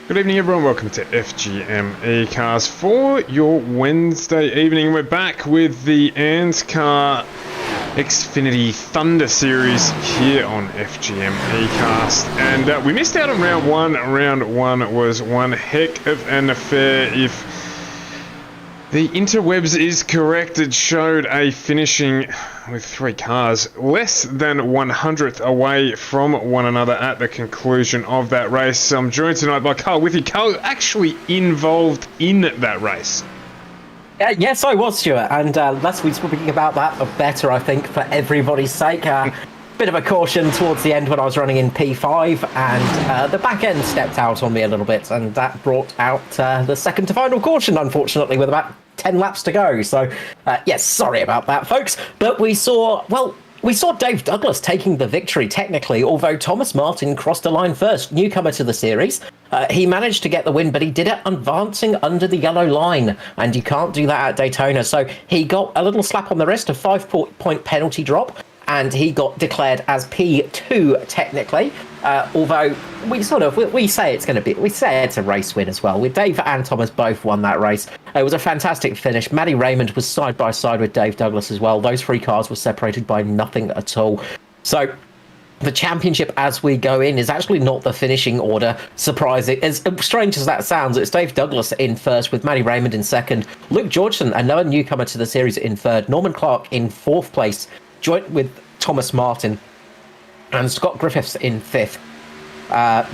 Good evening, everyone. Welcome to FGM eCars for your Wednesday evening. We're back with the Anzcar Xfinity Thunder Series here on FGM eCast. And we missed out on round one. Round one was one heck of an affair. If the interwebs is correct, it showed a finishing with three cars less than 100th away from one another at the conclusion of that race. I'm joined tonight by Carl with you. Carl, actually involved in that race. Yes, I was, Stuart, and less we speaking about that, the better, I think, for everybody's sake. Bit of a caution towards the end when I was running in P5, and the back end stepped out on me a little bit, and that brought out the second to final caution, unfortunately, with about 10 laps to go. So, yes, sorry about that, folks. But we saw Dave Douglas taking the victory, technically, although Thomas Martin crossed the line first, newcomer to the series. He managed to get the win, but he did it advancing under the yellow line, and you can't do that at Daytona. So he got a little slap on the wrist, a 5-point penalty drop, and he got declared as P2 technically. Although we say it's a race win as well. With Dave and Thomas both won that race. It was a fantastic finish. Matty Raymond was side by side with Dave Douglas as well. Those three cars were separated by nothing at all. So the championship as we go in is actually not the finishing order. Surprising, as strange as that sounds, it's Dave Douglas in first with Matty Raymond in second, Luke Georgeson, another newcomer to the series, in third, Norman Clark in fourth place, joint with Thomas Martin, and Scott Griffiths in fifth,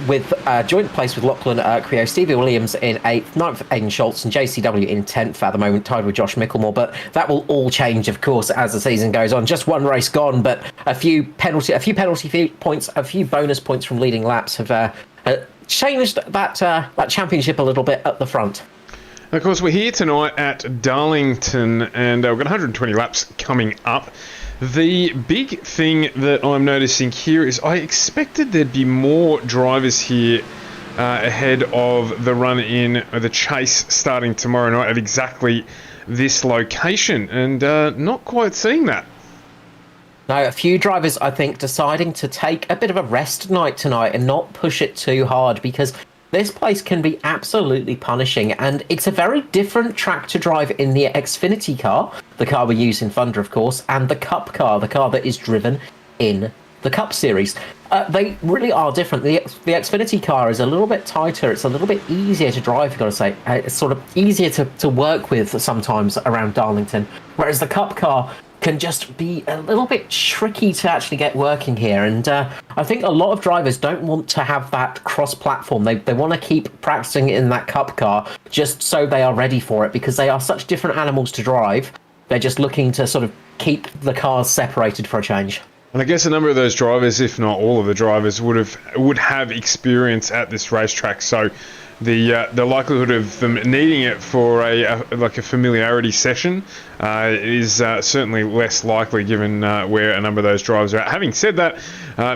with joint place with Lachlan Creo, Stevie Williams in eighth, ninth Aidan Schultz, and JCW in 10th at the moment, tied with Josh Micklemore. But that will all change, of course, as the season goes on. Just one race gone, but a few penalty points, a few bonus points from leading laps have changed that championship a little bit at the front. Of course, we're here tonight at Darlington, and we've got 120 laps coming up. The big thing that I'm noticing here is I expected there'd be more drivers here ahead of the run-in, or the chase starting tomorrow night at exactly this location, and not quite seeing that. No, a few drivers, I think, deciding to take a bit of a rest night tonight and not push it too hard, because this place can be absolutely punishing, and it's a very different track to drive in the Xfinity car, the car we use in Thunder, of course, and the Cup car, the car that is driven in the Cup Series. They really are different. The Xfinity car is a little bit tighter. It's a little bit easier to drive, you've got to say. It's sort of easier to work with sometimes around Darlington, whereas the Cup car can just be a little bit tricky to actually get working here. And I think a lot of drivers don't want to have that cross-platform. They want to keep practicing in that Cup car just so they are ready for it, because they are such different animals to drive. They're just looking to sort of keep the cars separated for a change. And I guess a number of those drivers, if not all of the drivers, would have experience at this racetrack. So the likelihood of them needing it for a familiarity session is certainly less likely, given where a number of those drivers are at. Having said that,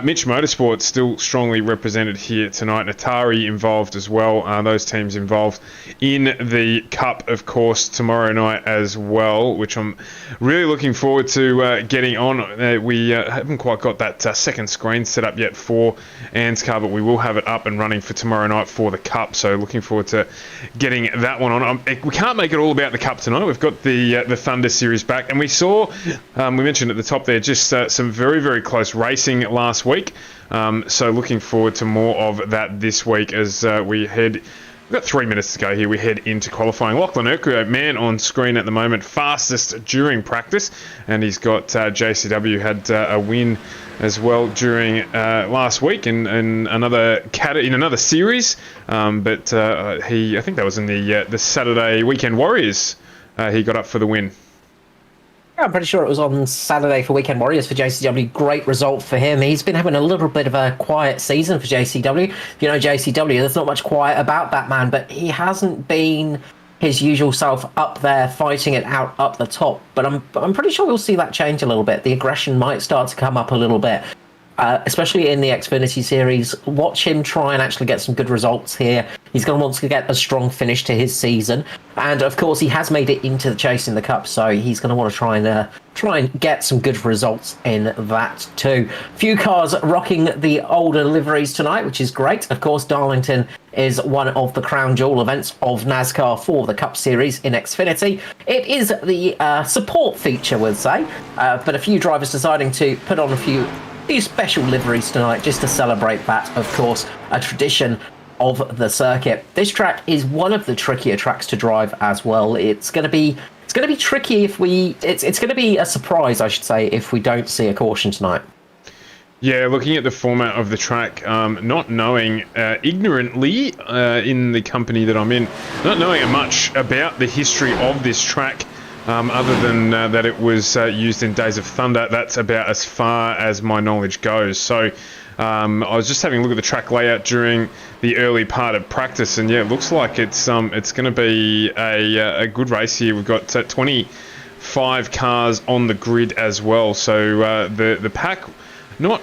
Mitch Motorsports still strongly represented here tonight. Atari involved as well. Those teams involved in the Cup, of course, tomorrow night as well, which I'm really looking forward to getting on. We haven't quite got that second screen set up yet for Anzcar, but we will have it up and running for tomorrow night for the Cup. So looking forward to getting that one on. We can't make it all about the Cup tonight. We've got the Thunder Series back, and we saw, we mentioned at the top there, just some very, very close racing last week. So looking forward to more of that this week as we've got 3 minutes to go here. We head into qualifying. Lachlan Urquhart, man on screen at the moment, fastest during practice, and he's got JCW had a win as well during last week in another series. But I think that was in the Saturday Weekend Warriors. He got up for the win. I'm pretty sure it was on Saturday for Weekend Warriors for JCW. Great result for him. He's been having a little bit of a quiet season for JCW. You know, JCW, there's not much quiet about that man, but he hasn't been his usual self up there fighting it out up the top. But I'm pretty sure we'll see that change a little bit. The aggression might start to come up a little bit. Especially in the Xfinity series. Watch him try and actually get some good results here. He's going to want to get a strong finish to his season. And of course, he has made it into the chase in the Cup, so he's going to want to try and get some good results in that too. Few cars rocking the older liveries tonight, which is great. Of course, Darlington is one of the crown jewel events of NASCAR for the Cup Series in Xfinity. It is the support feature, we'll say, but a few drivers deciding to put on a few special liveries tonight just to celebrate that, of course, a tradition of the circuit. This track is one of the trickier tracks to drive as well. It's going to be tricky if it's going to be a surprise, I should say, if we don't see a caution tonight. Yeah, looking at the format of the track, not knowing ignorantly in the company that I'm in, not knowing much about the history of this track, other than that it was used in Days of Thunder. That's about as far as my knowledge goes. So I was just having a look at the track layout during the early part of practice, and yeah, it looks like it's going to be a good race here. We've got 25 cars on the grid as well, so the pack. Not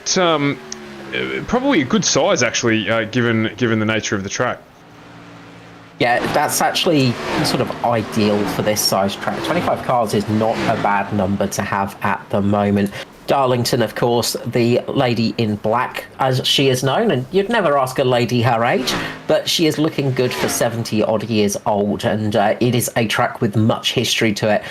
probably a good size, actually, given the nature of the track. Yeah, that's actually sort of ideal for this size track. 25 cars is not a bad number to have at the moment. Darlington, of course, the lady in black, as she is known, and you'd never ask a lady her age, but she is looking good for 70-odd years old, and it is a track with much history to it.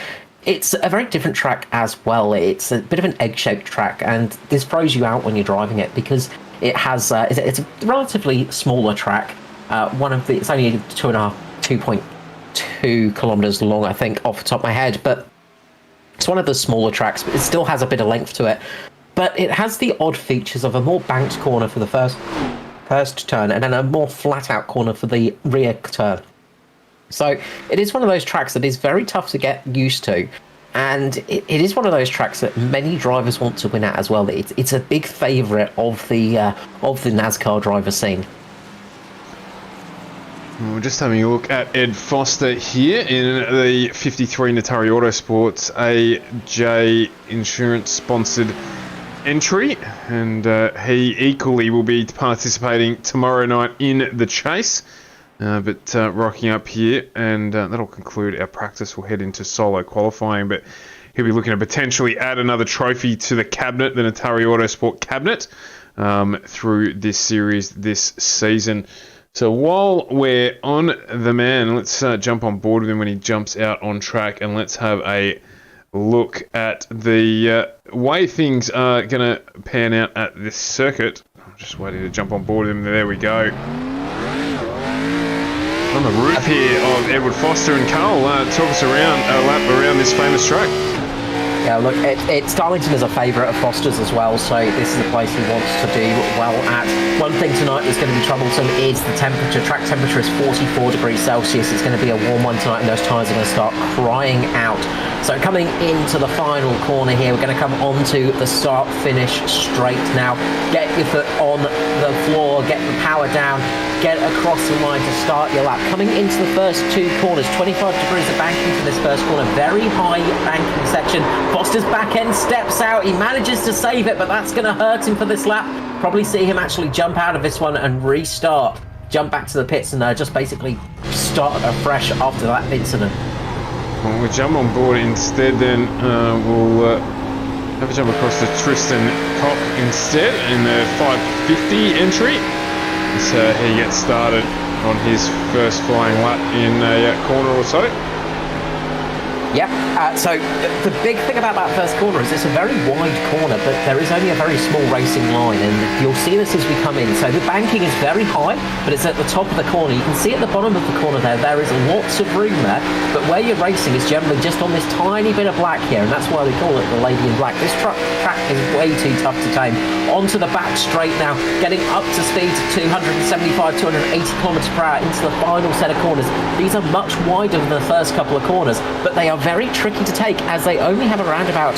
It's a very different track as well. It's a bit of an egg-shaped track, and this throws you out when you're driving it because it has it's a relatively smaller track. It's only 2.2 kilometers long, I think, off the top of my head, but it's one of the smaller tracks, but it still has a bit of length to it. But it has the odd features of a more banked corner for the first turn, and then a more flat-out corner for the rear turn. So it is one of those tracks that is very tough to get used to, and it is one of those tracks that many drivers want to win at as well. It's a big favourite of the NASCAR driver scene. We're just having a look at Ed Foster here in the 53 Natari Autosports AJ Insurance sponsored entry, and he equally will be participating tomorrow night in the chase. But rocking up here, and that'll conclude our practice. We'll head into solo qualifying, but he'll be looking to potentially add another trophy to the cabinet, the Natari Autosport cabinet, through this series this season. So while we're on the man, let's jump on board with him when he jumps out on track, and let's have a look at the way things are going to pan out at this circuit. I'm just waiting to jump on board with him. There we go. On the roof here of Edward Foster, and Carl, talk us around a lap around this famous track. Yeah, look, Darlington is a favourite of Foster's as well, so this is a place he wants to do well at. One thing tonight that's going to be troublesome is the temperature. Track temperature is 44 degrees Celsius. It's going to be a warm one tonight, and those tyres are going to start crying out. So coming into the final corner here, we're going to come onto the start-finish straight now. Get your foot on the floor, get the power down, get across the line to start your lap. Coming into the first two corners, 25 degrees of banking for this first corner, very high banking section. Foster's back end steps out, he manages to save it, but that's going to hurt him for this lap. Probably see him actually jump out of this one and restart. Jump back to the pits and just basically start afresh after that incident. Well, we'll jump on board instead then. We'll have a jump across to Tristan Koch instead in the 550 entry. So he gets started on his first flying lap in a corner or so. Yep, so the big thing about that first corner is it's a very wide corner, but there is only a very small racing line, and you'll see this as we come in. So the banking is very high, but it's at the top of the corner. You can see at the bottom of the corner there is lots of room there, but where you're racing is generally just on this tiny bit of black here, and that's why we call it the Lady in Black. This track is way too tough to tame. Onto the back straight now, getting up to speed to 275, 280 kilometers per hour into the final set of corners. These are much wider than the first couple of corners, but they are very tricky to take as they only have around about,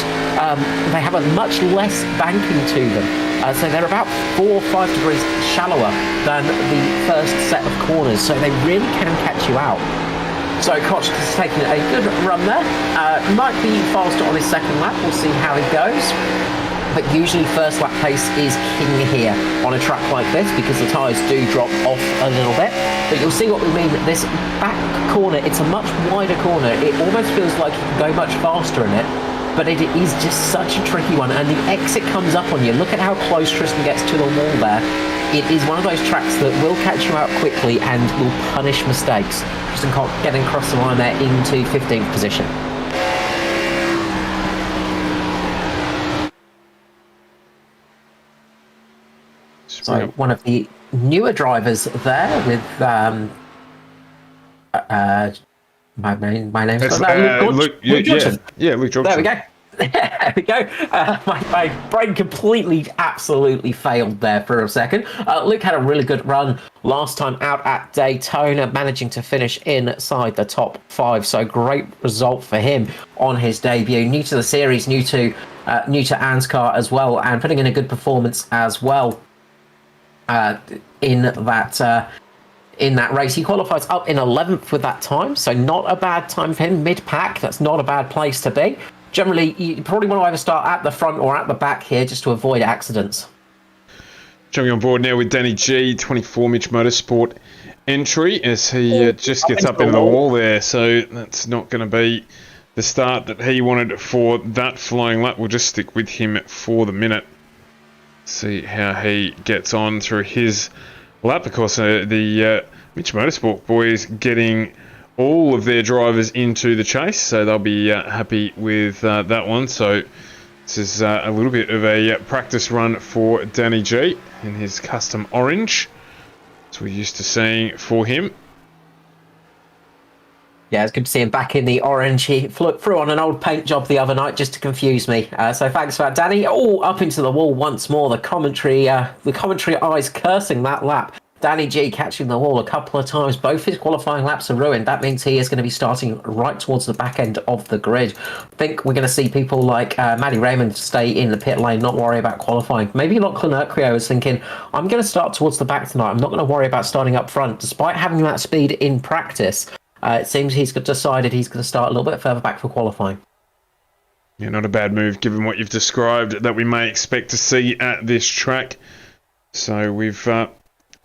they have a much less banking to them. So they're about 4 or 5 degrees shallower than the first set of corners, so they really can catch you out. So Koch is taking a good run there. Might be faster on his second lap, we'll see how he goes. But usually first lap pace is king here on a track like this because the tyres do drop off a little bit. But you'll see what we mean. This back corner, it's a much wider corner. It almost feels like you can go much faster in it, but it is just such a tricky one. And the exit comes up on you. Look at how close Tristan gets to the wall there. it is one of those tracks that will catch you out quickly and will punish mistakes. Just getting across the line there into 15th position. So one of the newer drivers there with my name's Luke Johnson. Yeah, Luke Johnson. There we go. There we go. My brain completely, absolutely failed there for a second. Luke had a really good run last time out at Daytona, managing to finish inside the top 5. So great result for him on his debut. New to the series, new to Anzcar as well, and putting in a good performance as well in that race. He qualifies up in 11th with that time, so not a bad time for him. Mid-pack, that's not a bad place to be. Generally, you probably want to either start at the front or at the back here just to avoid accidents. Jumping on board now with Danny G, 24 Mitch Motorsport entry as he just gets up into the wall there. So that's not going to be the start that he wanted for that flying lap. We'll just stick with him for the minute. See how he gets on through his lap. Of course, the Mitch Motorsport boys getting all of their drivers into the chase, so they'll be happy with that one. So this is a little bit of a practice run for Danny G in his custom orange, as we're used to seeing for him. Yeah, it's good to see him back in the orange. He flew through on an old paint job the other night just to confuse me. So thanks for that, Danny. Oh, up into the wall once more. The commentary eyes cursing that lap. Danny G catching the wall a couple of times. Both his qualifying laps are ruined. That means he is going to be starting right towards the back end of the grid. I think we're going to see people like Maddie Raymond stay in the pit lane, not worry about qualifying. Maybe Lachlan Urquio is thinking, I'm going to start towards the back tonight. I'm not going to worry about starting up front. Despite having that speed in practice, it seems he's decided he's going to start a little bit further back for qualifying. Yeah, not a bad move given what you've described that we may expect to see at this track. So we've got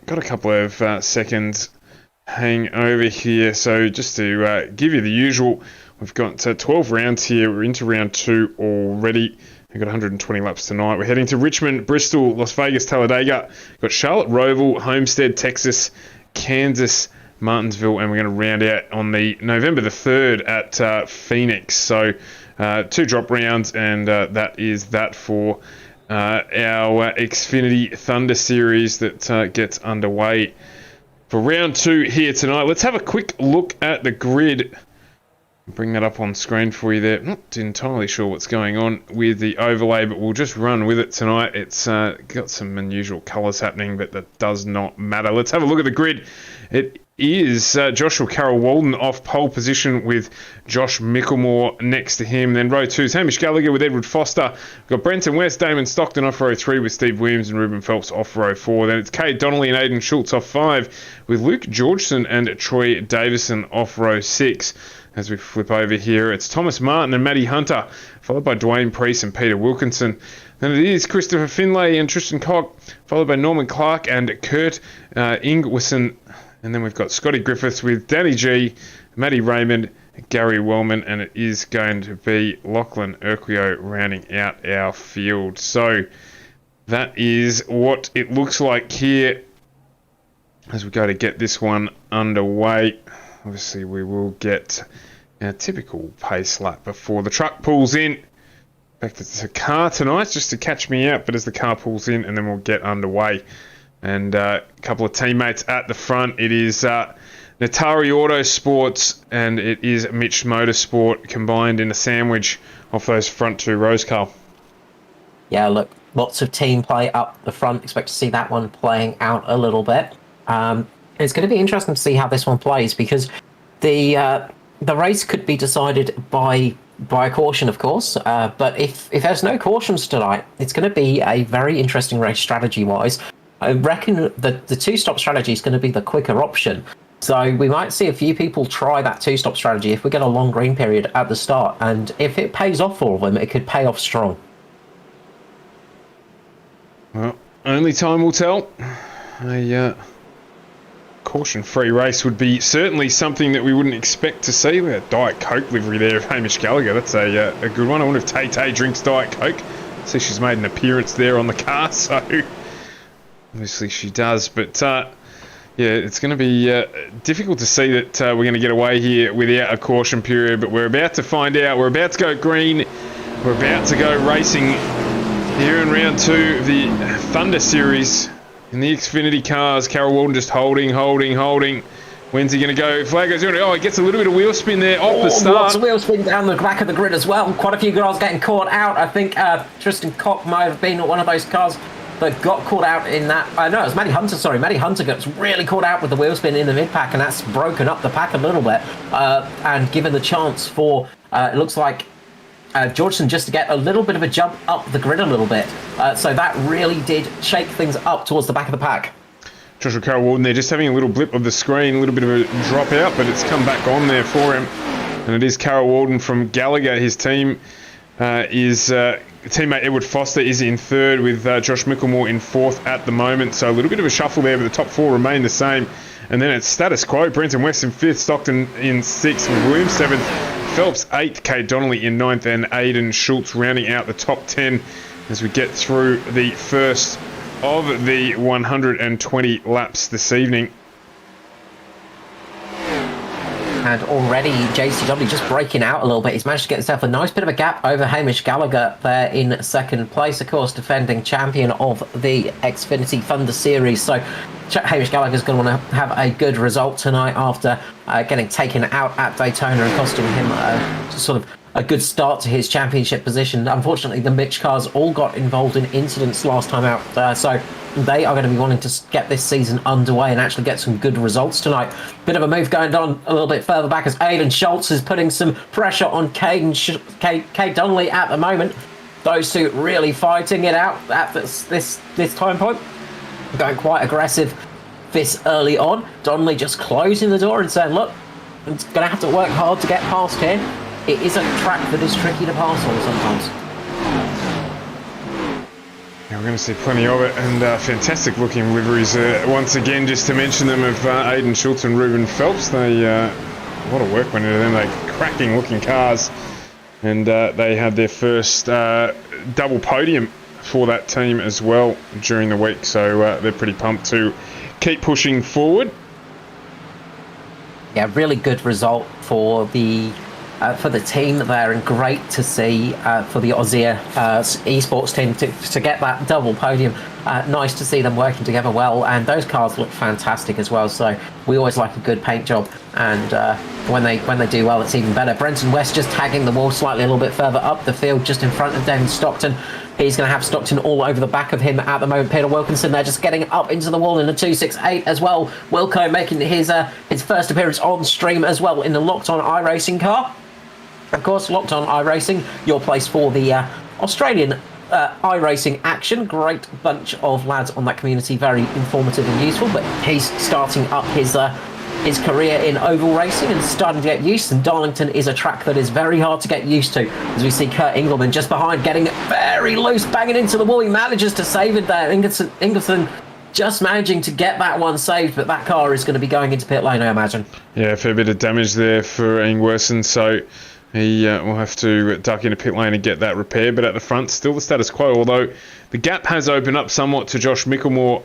a couple of seconds hang over here. So just to give you the usual, we've got 12 rounds here. We're into round 2 already. We've got 120 laps tonight. We're heading to Richmond, Bristol, Las Vegas, Talladega. We've got Charlotte, Roval, Homestead, Texas, Kansas, Martinsville, and we're going to round out on the November the 3rd at Phoenix. So 2 drop rounds, and that is that for our Xfinity Thunder Series that gets underway for round 2 here tonight. Let's have a quick look at the grid. Bring that up on screen for you there. Not entirely sure what's going on with the overlay, but we'll just run with it tonight. It's got some unusual colours happening, but that does not matter. Let's have a look at the grid. It is Joshua Carroll-Walden off pole position with Josh Micklemore next to him. Then row 2 is Hamish Gallagher with Edward Foster. We've got Brenton West, Damon Stockton off row 3 with Steve Williams and Ruben Phelps off row 4. Then it's Kate Donnelly and Aidan Schultz off 5 with Luke Georgeson and Troy Davison off row 6. As we flip over here, it's Thomas Martin and Matty Hunter, followed by Dwayne Priest and Peter Wilkinson. Then it is Christopher Finlay and Tristan Koch, followed by Norman Clark and Kurt Ingwersen. And then we've got Scotty Griffiths with Danny G, Matty Raymond, Gary Wellman, and it is going to be Lachlan Urquio rounding out our field. So that is what it looks like here as we go to get this one underway. Obviously, we will get our typical pace lap before the truck pulls in. Back to the car tonight, just to catch me out, but as the car pulls in, and then we'll get underway. And a couple of teammates at the front. It is Natari Autosports and it is Mitch Motorsport combined in a sandwich off those front 2 rows, Carl. Yeah, look, lots of team play up the front. Expect to see that one playing out a little bit. It's going to be interesting to see how this one plays because the race could be decided by a caution, of course. But if there's no cautions tonight, it's going to be a very interesting race strategy-wise. I reckon that the 2-stop strategy is going to be the quicker option. So we might see a few people try that 2-stop strategy if we get a long green period at the start. And if it pays off for them, it could pay off strong. Well, only time will tell. A caution-free race would be certainly something that we wouldn't expect to see. With a Diet Coke livery there of Hamish Gallagher. That's a good one. I wonder if Tay-Tay drinks Diet Coke. I see she's made an appearance there on the car, so Obviously she does, but yeah, it's going to be difficult to see that we're going to get away here without a caution period, but we're about to find out. We're about to go green. We're about to go racing here in round 2 of the Thunder Series in the Xfinity cars. Carol Walden just holding. When's he going to go? Flag goes on. Oh, he gets a little bit of wheel spin there off the start. Lots of wheel spin down the back of the grid as well. Quite a few girls getting caught out. I think Tristan Koch might have been one of those cars that got caught out in that. No, it was Maddie Hunter, sorry. Maddie Hunter gets really caught out with the wheel spin in the mid-pack, and that's broken up the pack a little bit and given the chance for, it looks like, Georgeson just to get a little bit of a jump up the grid a little bit. So that really did shake things up towards the back of the pack. Joshua Carroll Walden there just having a little blip of the screen, a little bit of a drop out, but it's come back on there for him. And it is Carroll Walden from Gallagher. His team teammate Edward Foster is in 3rd with Josh Micklemore in 4th at the moment. So a little bit of a shuffle there, but the top 4 remain the same. And then it's status quo. Brenton West in 5th, Stockton in 6th, with Williams 7th, Phelps 8th, Kate Donnelly in 9th, and Aidan Schultz rounding out the top 10 as we get through the first of the 120 laps this evening. And already JCW just breaking out a little bit. He's managed to get himself a nice bit of a gap over Hamish Gallagher there in 2nd place, of course, defending champion of the Xfinity Thunder Series. So Hamish Gallagher's going to want to have a good result tonight after getting taken out at Daytona and costing him sort of a good start to his championship position. Unfortunately, the Mitch cars all got involved in incidents last time out, so they are going to be wanting to get this season underway and actually get some good results tonight. Bit of a move going on a little bit further back as Aidan Schultz is putting some pressure on Kate Donnelly at the moment. Those two really fighting it out at this time point. Going quite aggressive this early on. Donnelly just closing the door and saying, look, I'm going to have to work hard to get past here. It is a track that is tricky to pass on sometimes. Yeah, we're going to see plenty of it, and fantastic looking liveries once again, just to mention them, of Aidan Schultz and Ruben Phelps. They a lot of work went into them. They're cracking looking cars, and they had their first double podium for that team as well during the week, so they're pretty pumped to keep pushing forward. Yeah, really good result for the team there, and great to see for the Aussie esports team to get that double podium. Nice to see them working together well, and those cars look fantastic as well, so we always like a good paint job, and when they do well, it's even better. Brenton West just tagging the wall slightly a little bit further up the field, just in front of David Stockton. He's going to have Stockton all over the back of him at the moment. Peter Wilkinson there just getting up into the wall in a 268 as well. Wilco making his first appearance on stream as well in the Locked On iRacing car. Of course, Locked On iRacing, your place for the Australian iRacing action. Great bunch of lads on that community, very informative and useful. But he's starting up his career in oval racing and starting to get used. And Darlington is a track that is very hard to get used to, as we see Kurt Engelman just behind, getting very loose, banging into the wall. He manages to save it there. Ingleson just managing to get that one saved, but that car is going to be going into pit lane, I imagine. Yeah, a fair bit of damage there for Ingwerson, so he will have to duck into pit lane and get that repaired. But at the front, still the status quo, although the gap has opened up somewhat to Josh Micklemore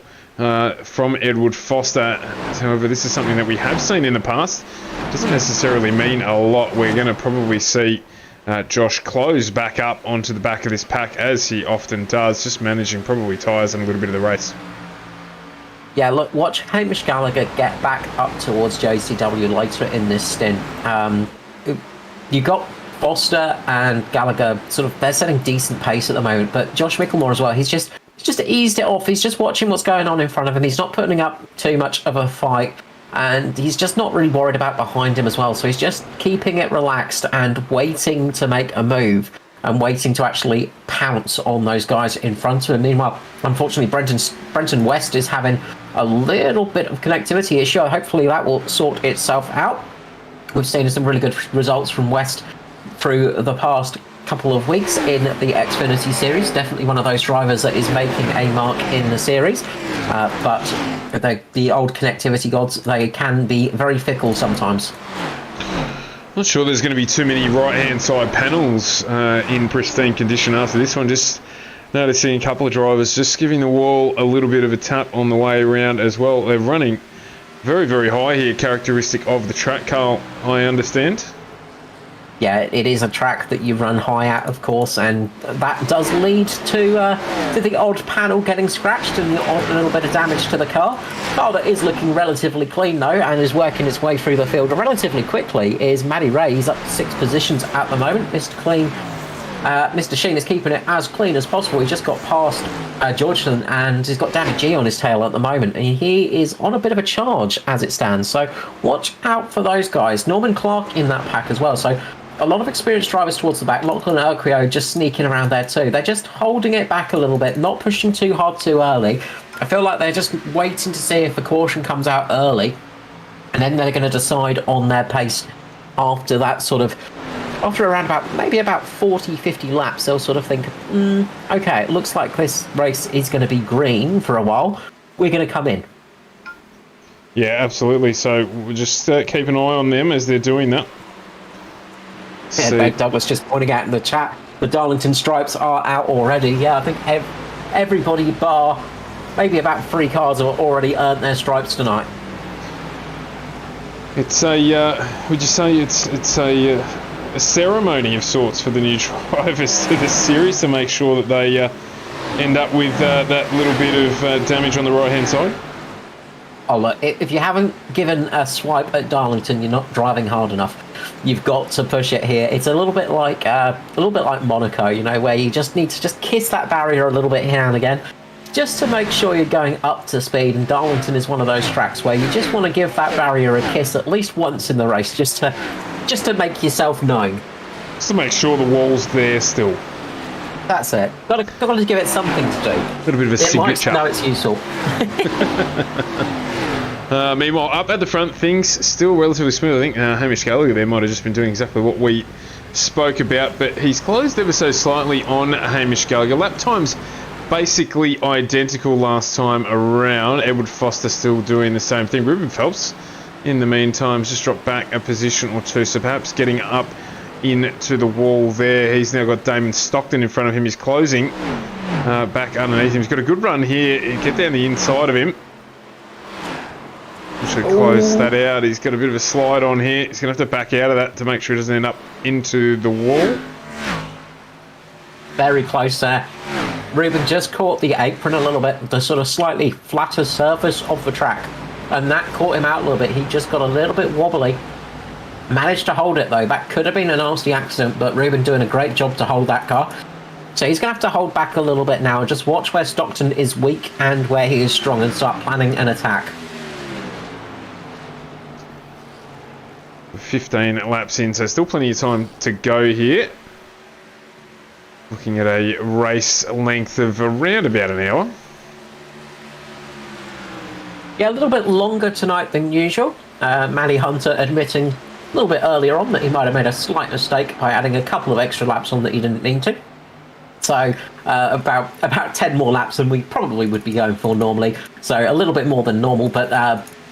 from Edward Foster. However, this is something that we have seen in the past. Doesn't necessarily mean a lot. We're going to probably see Josh close back up onto the back of this pack, as he often does, just managing probably tyres and a little bit of the race. Yeah, look, watch Hamish Gallagher get back up towards JCW later in this stint. You got Foster and Gallagher, sort of, they're setting decent pace at the moment, but Josh Micklemore as well, he's just eased it off. He's just watching what's going on in front of him. He's not putting up too much of a fight, and he's just not really worried about behind him as well. So he's just keeping it relaxed and waiting to make a move and waiting to actually pounce on those guys in front of him. Meanwhile, unfortunately, Brenton West is having a little bit of connectivity issue. Hopefully that will sort itself out. We've seen some really good results from West through the past couple of weeks in the Xfinity Series. Definitely one of those drivers that is making a mark in the series. But the old connectivity gods, they can be very fickle sometimes. Not sure there's going to be too many right-hand side panels in pristine condition after this one. Just noticing a couple of drivers just giving the wall a little bit of a tap on the way around as well. They're running very, very high here, characteristic of the track, Carl, I understand. Yeah, it is a track that you run high at, of course, and that does lead to the odd panel getting scratched and the odd little bit of damage to the car. Car that is looking relatively clean, though, and is working its way through the field relatively quickly is Matty Ray. He's up 6 positions at the moment. Mr. Clean, Mr. Sheen is keeping it as clean as possible. He just got past Georgeson, and he's got Danny G on his tail at the moment, and he is on a bit of a charge as it stands. So watch out for those guys. Norman Clark in that pack as well. So a lot of experienced drivers towards the back. Lachlan Urquio just sneaking around there too. They're just holding it back a little bit, not pushing too hard too early. I feel like they're just waiting to see if the caution comes out early, and then they're going to decide on their pace after that sort of, after around about, maybe about 40, 50 laps, they'll sort of think, okay, it looks like this race is going to be green for a while. We're going to come in. Yeah, absolutely. So we'll just keep an eye on them as they're doing that. Yeah, Doug was just pointing out in the chat, the Darlington stripes are out already. Yeah, I think everybody bar maybe about 3 cars have already earned their stripes tonight. It's a, would you say it's a ceremony of sorts for the new drivers to this series to make sure that they end up with that little bit of damage on the right-hand side? Oh, look, if you haven't given a swipe at Darlington, you're not driving hard enough. You've got to push it here. It's a little bit like Monaco, you know, where you just need to just kiss that barrier a little bit here and again, just to make sure you're going up to speed. And Darlington is one of those tracks where you just want to give that barrier a kiss at least once in the race, just to make yourself known. Just to make sure the wall's there still. That's it. Got to give it something to do. A little bit of a signature. No, it's useful. Meanwhile, up at the front, things still relatively smooth. I think Hamish Gallagher there might have just been doing exactly what we spoke about, but he's closed ever so slightly on Hamish Gallagher. Lap times basically identical last time around. Edward Foster still doing the same thing. Ruben Phelps, in the meantime, just dropped back a position or two, so perhaps getting up into the wall there. He's now got Damon Stockton in front of him. He's closing back underneath him. He's got a good run here. Get down the inside of him. Should close that out. He's got a bit of a slide on here. He's going to have to back out of that to make sure he doesn't end up into the wall. Very close there. Ruben just caught the apron a little bit, the sort of slightly flatter surface of the track, and that caught him out a little bit. He just got a little bit wobbly. Managed to hold it though. That could have been a nasty accident, but Ruben doing a great job to hold that car. So he's going to have to hold back a little bit now and just watch where Stockton is weak and where he is strong and start planning an attack. 15 laps in, so still plenty of time to go here. Looking at a race length of around about an hour. Yeah, a little bit longer tonight than usual. Matty Hunter admitting a little bit earlier on that he might have made a slight mistake by adding a couple of extra laps on that he didn't need to. So about 10 more laps than we probably would be going for normally. So a little bit more than normal, but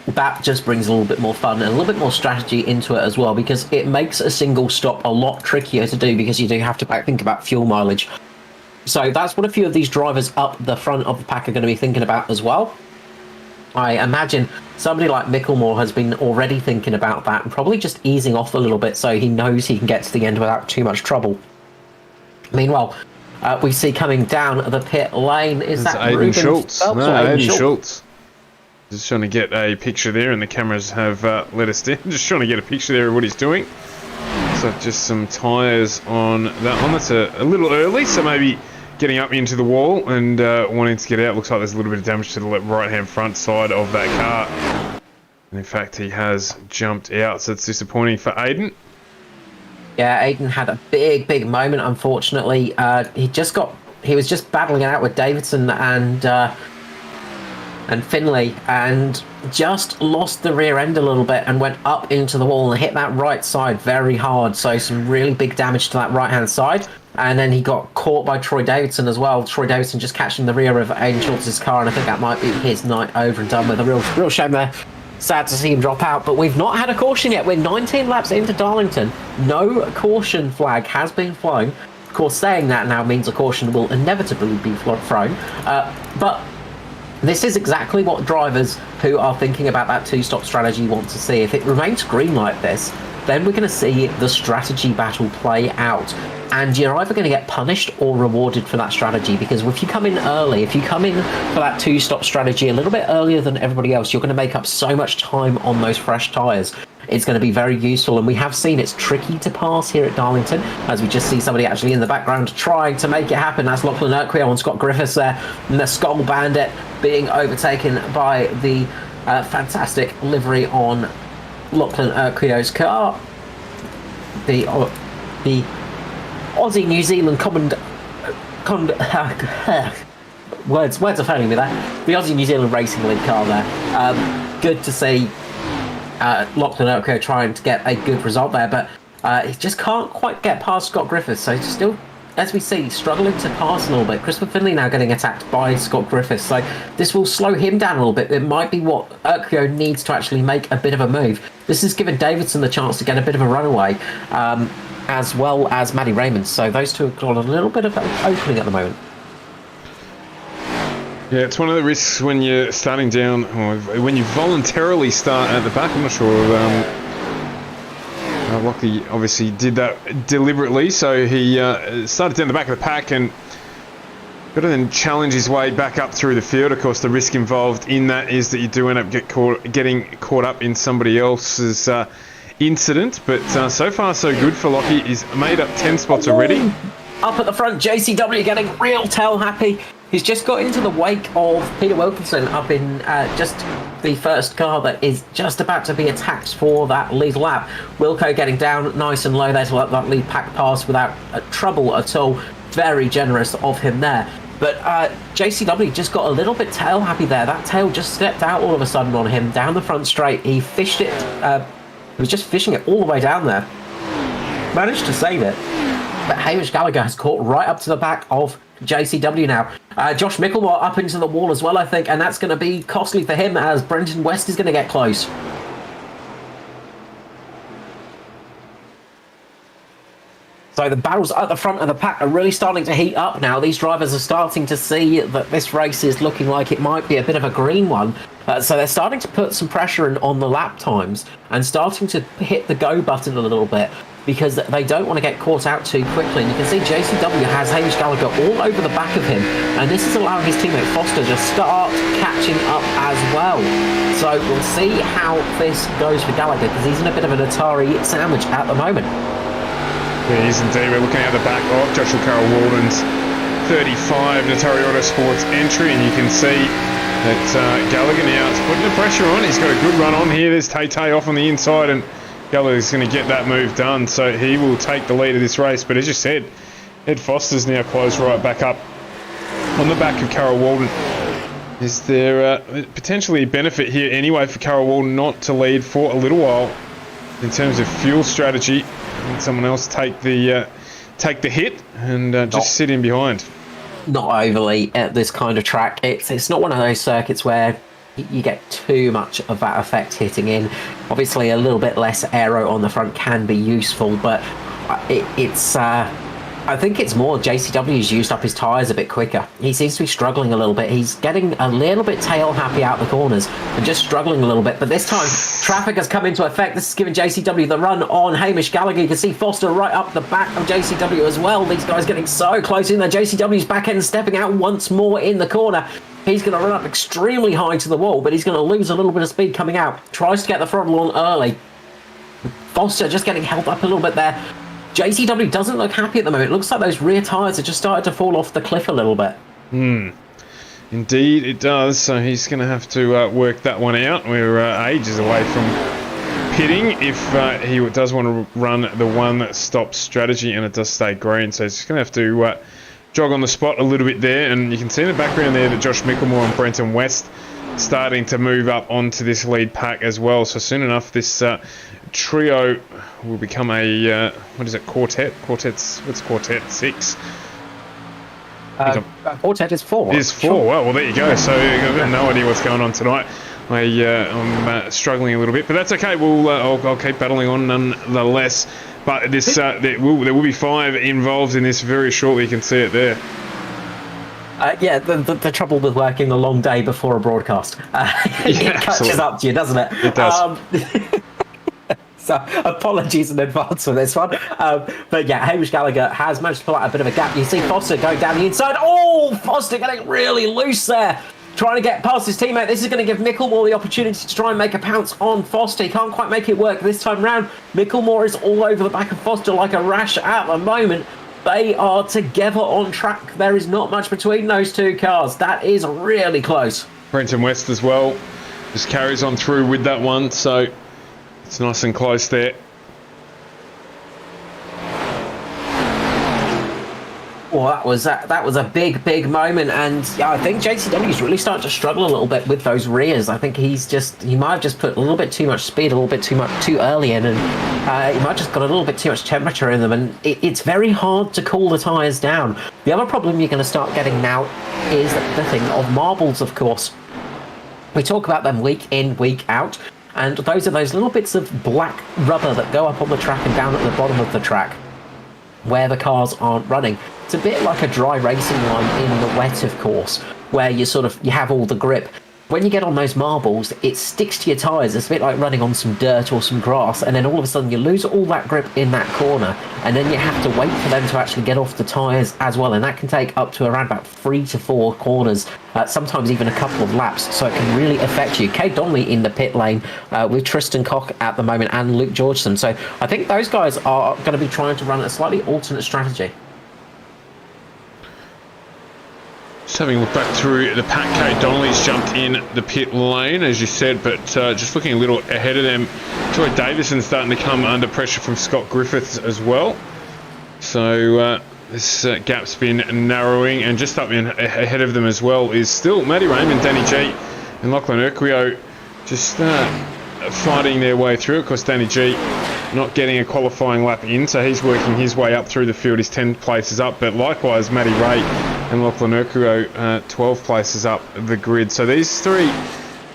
that just brings a little bit more fun and a little bit more strategy into it as well, because it makes a single stop a lot trickier to do because you do have to think about fuel mileage. So that's what a few of these drivers up the front of the pack are going to be thinking about as well. I imagine somebody like Micklemore has been already thinking about that and probably just easing off a little bit so he knows he can get to the end without too much trouble. Meanwhile, we see coming down the pit lane is that Aiden Schultz. Oh, no, sorry, Aiden Schultz. Just trying to get a picture there, and the cameras have let us down. Just trying to get a picture there of what he's doing. So just some tyres on that one. That's a little early, so maybe getting up into the wall and wanting to get out. Looks like there's a little bit of damage to the right-hand front side of that car. And in fact, he has jumped out, so it's disappointing for Aiden. Yeah, Aiden had a big moment, unfortunately. He was just battling it out with Davidson and Finlay, and just lost the rear end a little bit and went up into the wall and hit that right side very hard. So some really big damage to that right-hand side. And then he got caught by Troy Davidson as well. Troy Davidson just catching the rear of Aiden Schultz's car, and I think that might be his night over and done with. A real shame there. Sad to see him drop out, but we've not had a caution yet. We're 19 laps into Darlington. No caution flag has been flown. course, saying that now means a caution will inevitably be thrown, but this is exactly what drivers who are thinking about that two-stop strategy want to see. If it remains green like this, then we're going to see the strategy battle play out. And you're either going to get punished or rewarded for that strategy, because if you come in early, if you come in for that two-stop strategy a little bit earlier than everybody else, you're going to make up so much time on those fresh tyres. It's going to be very useful, and we have seen it's tricky to pass here at Darlington, as we just see somebody actually in the background trying to make it happen. That's Lachlan Urquio on Scott Griffiths there, and the Skull Bandit being overtaken by the fantastic livery on Lachlan Urquio's car. The Aussie New Zealand words are failing me there. The Aussie New Zealand Racing League car there. Good to see Lachlan Urquio trying to get a good result there, but he just can't quite get past Scott Griffiths, so still, as we see, struggling to pass a little bit. Christopher Finley now getting attacked by Scott Griffiths, so this will slow him down a little bit. It might be what Urquio needs to actually make a bit of a move. This has given Davidson the chance to get a bit of a runaway, as well as Maddie Raymond, so those two have got a little bit of an opening at the moment. Yeah, it's one of the risks when you're starting down, or when you voluntarily start at the back. I'm not sure. Lockie obviously did that deliberately, so he started down the back of the pack and got to then challenge his way back up through the field. Of course, the risk involved in that is that you do end up getting caught up in somebody else's incident. But so far, so good for Lockie. He's made up 10 spots already. Up at the front, JCW getting real tail happy. He's just got into the wake of Peter Wilkinson up in just the first car that is just about to be attacked for that lead lap. Wilco getting down nice and low there to let that lead pack pass without trouble at all. Very generous of him there. But JCW just got a little bit tail happy there. That tail just stepped out all of a sudden on him down the front straight. He fished it. He was just fishing it all the way down there. Managed to save it. But Hamish Gallagher has caught right up to the back of JCW now. Josh Mickelmore up into the wall as well, I think, and that's going to be costly for him as Brenton West is going to get close. So the battles at the front of the pack are really starting to heat up now. These drivers are starting to see that this race is looking like it might be a bit of a green one. So they're starting to put some pressure on the lap times and starting to hit the go button a little bit, because they don't want to get caught out too quickly. And you can see JCW has Hamish Gallagher all over the back of him, and this is allowing his teammate Foster to start catching up as well. So we'll see how this goes for Gallagher, because he's in a bit of an Atari sandwich at the moment. Yeah, he is indeed. We're looking at the back of Joshua Carroll Walden's 35 Natari Autosports entry, and you can see that Gallagher now is putting the pressure on. He's got a good run on here. There's Tay off on the inside, and Gallagher's going to get that move done, so he will take the lead of this race. But as you said, Ed Foster's now closed right back up on the back of Carroll Walden. Is there potentially a benefit here anyway for Carroll Walden not to lead for a little while in terms of fuel strategy? And someone else take the hit and just sit in behind. Not overly at this kind of track. It's not one of those circuits where you get too much of that effect hitting in. Obviously, a little bit less aero on the front can be useful, but I think it's more JCW's used up his tyres a bit quicker. He seems to be struggling a little bit. He's getting a little bit tail happy out the corners and just struggling a little bit. But this time, traffic has come into effect. This is giving JCW the run on Hamish Gallagher. You can see Foster right up the back of JCW as well. These guys getting so close in there. JCW's back end stepping out once more in the corner. He's going to run up extremely high to the wall, but he's going to lose a little bit of speed coming out. Tries to get the throttle on early. Foster just getting held up a little bit there. JCW doesn't look happy at the moment. It looks like those rear tyres have just started to fall off the cliff a little bit. Indeed, it does. So he's going to have to work that one out. We're ages away from pitting if he does want to run the one-stop strategy and it does stay green. So he's going to have to jog on the spot a little bit there. And you can see in the background there that Josh Mickelmore and Brenton West starting to move up onto this lead pack as well. So soon enough, this trio will become a what is it, quartet? What's quartet? 6. Quartet is 4. It is 4. Sure. Well, there you go. So I've got no idea what's going on tonight. I'm struggling a little bit, but that's okay. I'll keep battling on nonetheless. But this there will be 5 involved in this very shortly. You can see it there. Yeah, the trouble with working a long day before a broadcast. It catches up to you, doesn't it? It does. So apologies in advance for this one. But yeah, Hamish Gallagher has managed to pull out a bit of a gap. You see Foster going down the inside. Oh, Foster getting really loose there. Trying to get past his teammate. This is going to give Micklemore the opportunity to try and make a pounce on Foster. He can't quite make it work this time round. Micklemore is all over the back of Foster like a rash at the moment. They are together on track. There is not much between those two cars. That is really close. Brenton West as well just carries on through with that one, so it's nice and close there. Well, that was a big moment, and yeah, I think JCW is really starting to struggle a little bit with those rears. I think he might have just put a little bit too much speed, a little bit too early in, and he might have just got a little bit too much temperature in them, and it's very hard to cool the tyres down. The other problem you're going to start getting now is the thing of marbles, of course. We talk about them week in, week out, and those are those little bits of black rubber that go up on the track and down at the bottom of the track where the cars aren't running. It's a bit like a dry racing line in the wet, of course, where you have all the grip. When you get on those marbles, it sticks to your tyres. It's a bit like running on some dirt or some grass, and then all of a sudden you lose all that grip in that corner, and then you have to wait for them to actually get off the tyres as well, and that can take up to around about 3 to 4 corners, sometimes even a couple of laps, so it can really affect you. Kate Donnelly in the pit lane with Tristan Koch at the moment and Luke Georgeson, so I think those guys are going to be trying to run a slightly alternate strategy. Just having a look back through the pack, Kate Donnelly's jumped in the pit lane, as you said, but just looking a little ahead of them. Troy Davison's starting to come under pressure from Scott Griffiths as well. So this gap's been narrowing, and just up in ahead of them as well is still Matty Raymond, Danny G and Lachlan Urquio just fighting their way through. Of course, Danny G not getting a qualifying lap in, so he's working his way up through the field. He's 10 places up, but likewise Matty Ray and Lachlan Urquio 12 places up the grid. So these three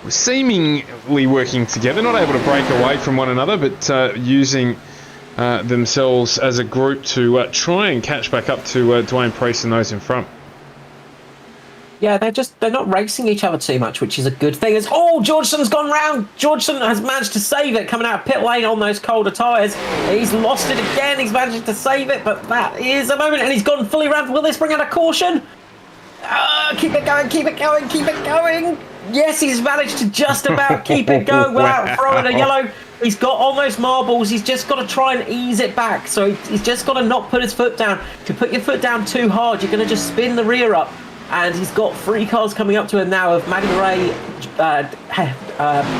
seemingly working together, not able to break away from one another, but using themselves as a group to try and catch back up to Dwayne Priest and those in front. Yeah, they're not racing each other too much, which is a good thing. Georgeson's gone round. Georgeson has managed to save it, coming out of pit lane on those colder tyres. He's lost it again. He's managed to save it, but that is a moment, and he's gone fully round. Will this bring out a caution? Keep it going, keep it going, keep it going. Yes, he's managed to just about keep it going without throwing a yellow. He's got on those marbles. He's just got to try and ease it back. So he's just got to not put his foot down. If you put your foot down too hard, you're going to just spin the rear up. And he's got 3 cars coming up to him now of Matty Ray,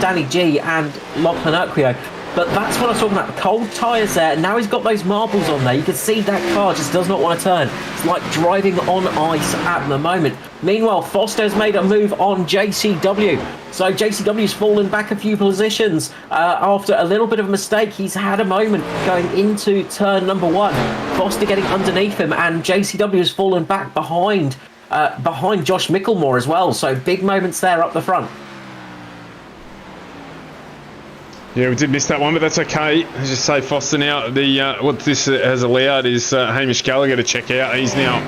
Danny G and Lachlan Urquio. But that's what I was talking about, the cold tyres there. Now he's got those marbles on there. You can see that car just does not want to turn. It's like driving on ice at the moment. Meanwhile, Foster's made a move on JCW. So JCW's fallen back a few positions after a little bit of a mistake. He's had a moment going into turn number 1. Foster getting underneath him, and JCW's fallen back behind Josh Micklemore as well, so big moments there up the front. Yeah, we did miss that one, but that's okay. Let's just say Foster now, what this has allowed is Hamish Gallagher to check out. He's now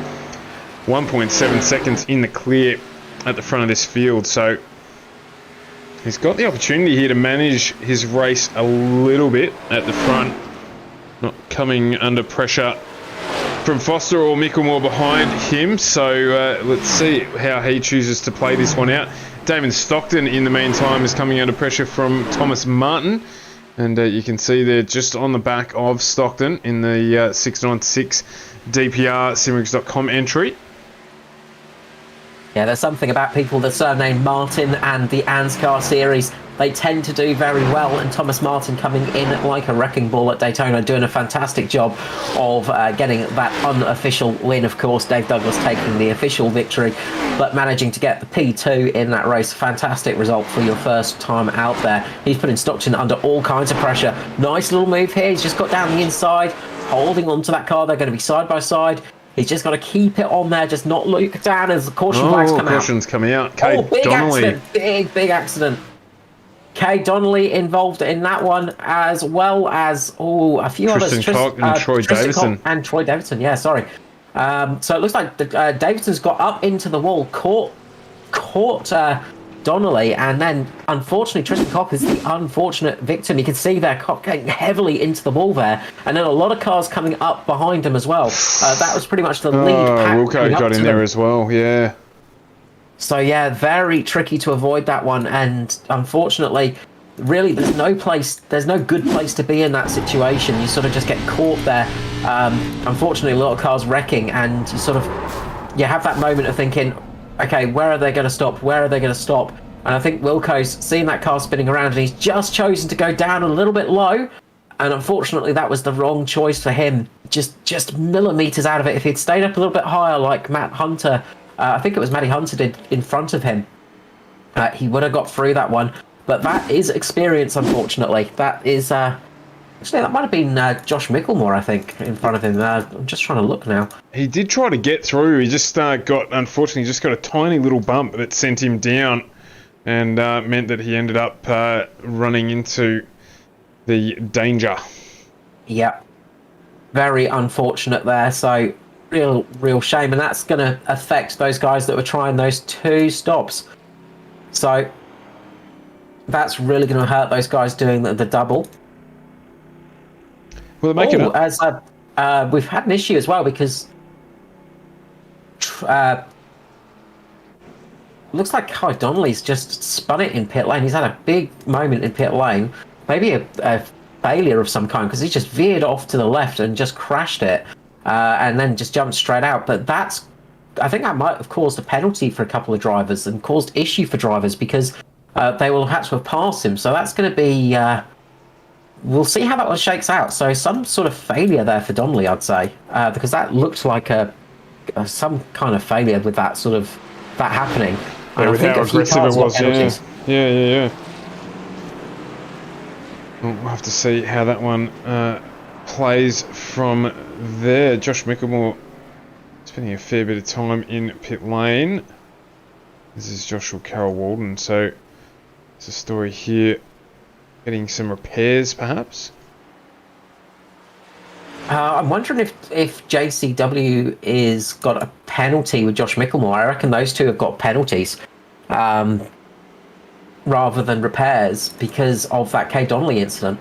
1.7 seconds in the clear at the front of this field, so he's got the opportunity here to manage his race a little bit at the front, not coming under pressure from Foster or Micklemore behind him. So let's see how he chooses to play this one out. Damon Stockton, in the meantime, is coming under pressure from Thomas Martin. And you can see they're just on the back of Stockton in the 696 DPR simracing.com entry. Yeah, there's something about people that surname Martin and the Anzcar series. They tend to do very well, and Thomas Martin coming in like a wrecking ball at Daytona, doing a fantastic job of getting that unofficial win. Of course, Dave Douglas taking the official victory, but managing to get the P2 in that race. Fantastic result for your first time out there. He's putting Stockton under all kinds of pressure. Nice little move here. He's just got down the inside, holding onto that car. They're going to be side by side. He's just got to keep it on there, just not look down as the caution flags come out. Caution's coming out. Kate big Donnelly. accident. Big accident. Kay Donnelly involved in that one, as well as a few Tristan others. Cock and Troy Davison. And Troy Davison, yeah, sorry. So it looks like Davidson's got up into the wall, caught Donnelly, and then unfortunately Tristan Cock is the unfortunate victim. You can see there Cock getting heavily into the wall there, and then a lot of cars coming up behind him as well. That was pretty much the lead pack. Wilco got in there as well, yeah. So yeah, very tricky to avoid that one, and unfortunately, really there's no good place to be in that situation. You sort of just get caught there. Unfortunately, a lot of cars wrecking, and you have that moment of thinking, okay, where are they going to stop? Where are they going to stop? And I think Wilco's seen that car spinning around, and he's just chosen to go down a little bit low. And unfortunately, that was the wrong choice for him. Just millimeters out of it. If he'd stayed up a little bit higher, like Matt Hunter, I think it was Matty Hunter did in front of him, he would have got through that one. But that is experience, unfortunately. That is... Actually, that might have been Josh Micklemore, I think, in front of him. I'm just trying to look now. He did try to get through. He just unfortunately, just got a tiny little bump that sent him down, and meant that he ended up running into the danger. Yeah, very unfortunate there. So real shame, and that's going to affect those guys that were trying those 2 stops. So that's really going to hurt those guys doing the double. Well, they're making up. As we've had an issue as well, because looks like Kai Donnelly's just spun it in pit lane. He's had a big moment in pit lane, maybe a failure of some kind, because he just veered off to the left and just crashed it, and then just jumped straight out. But I think that might have caused a penalty for a couple of drivers and caused issue for drivers, because they will have to have passed him. So that's going to be... we'll see how that one shakes out. So some sort of failure there for Donnelly, I'd say, because that looked like some kind of failure with that happening. Yeah, with how aggressive it was, yeah. We'll have to see how that one plays from there. Josh Micklemore spending a fair bit of time in pit lane. This is Joshua Carroll Walden, so there's a story here. Getting some repairs, perhaps? I'm wondering if JCW is got a penalty with Josh Micklemore. I reckon those two have got penalties rather than repairs because of that Kay Donnelly incident.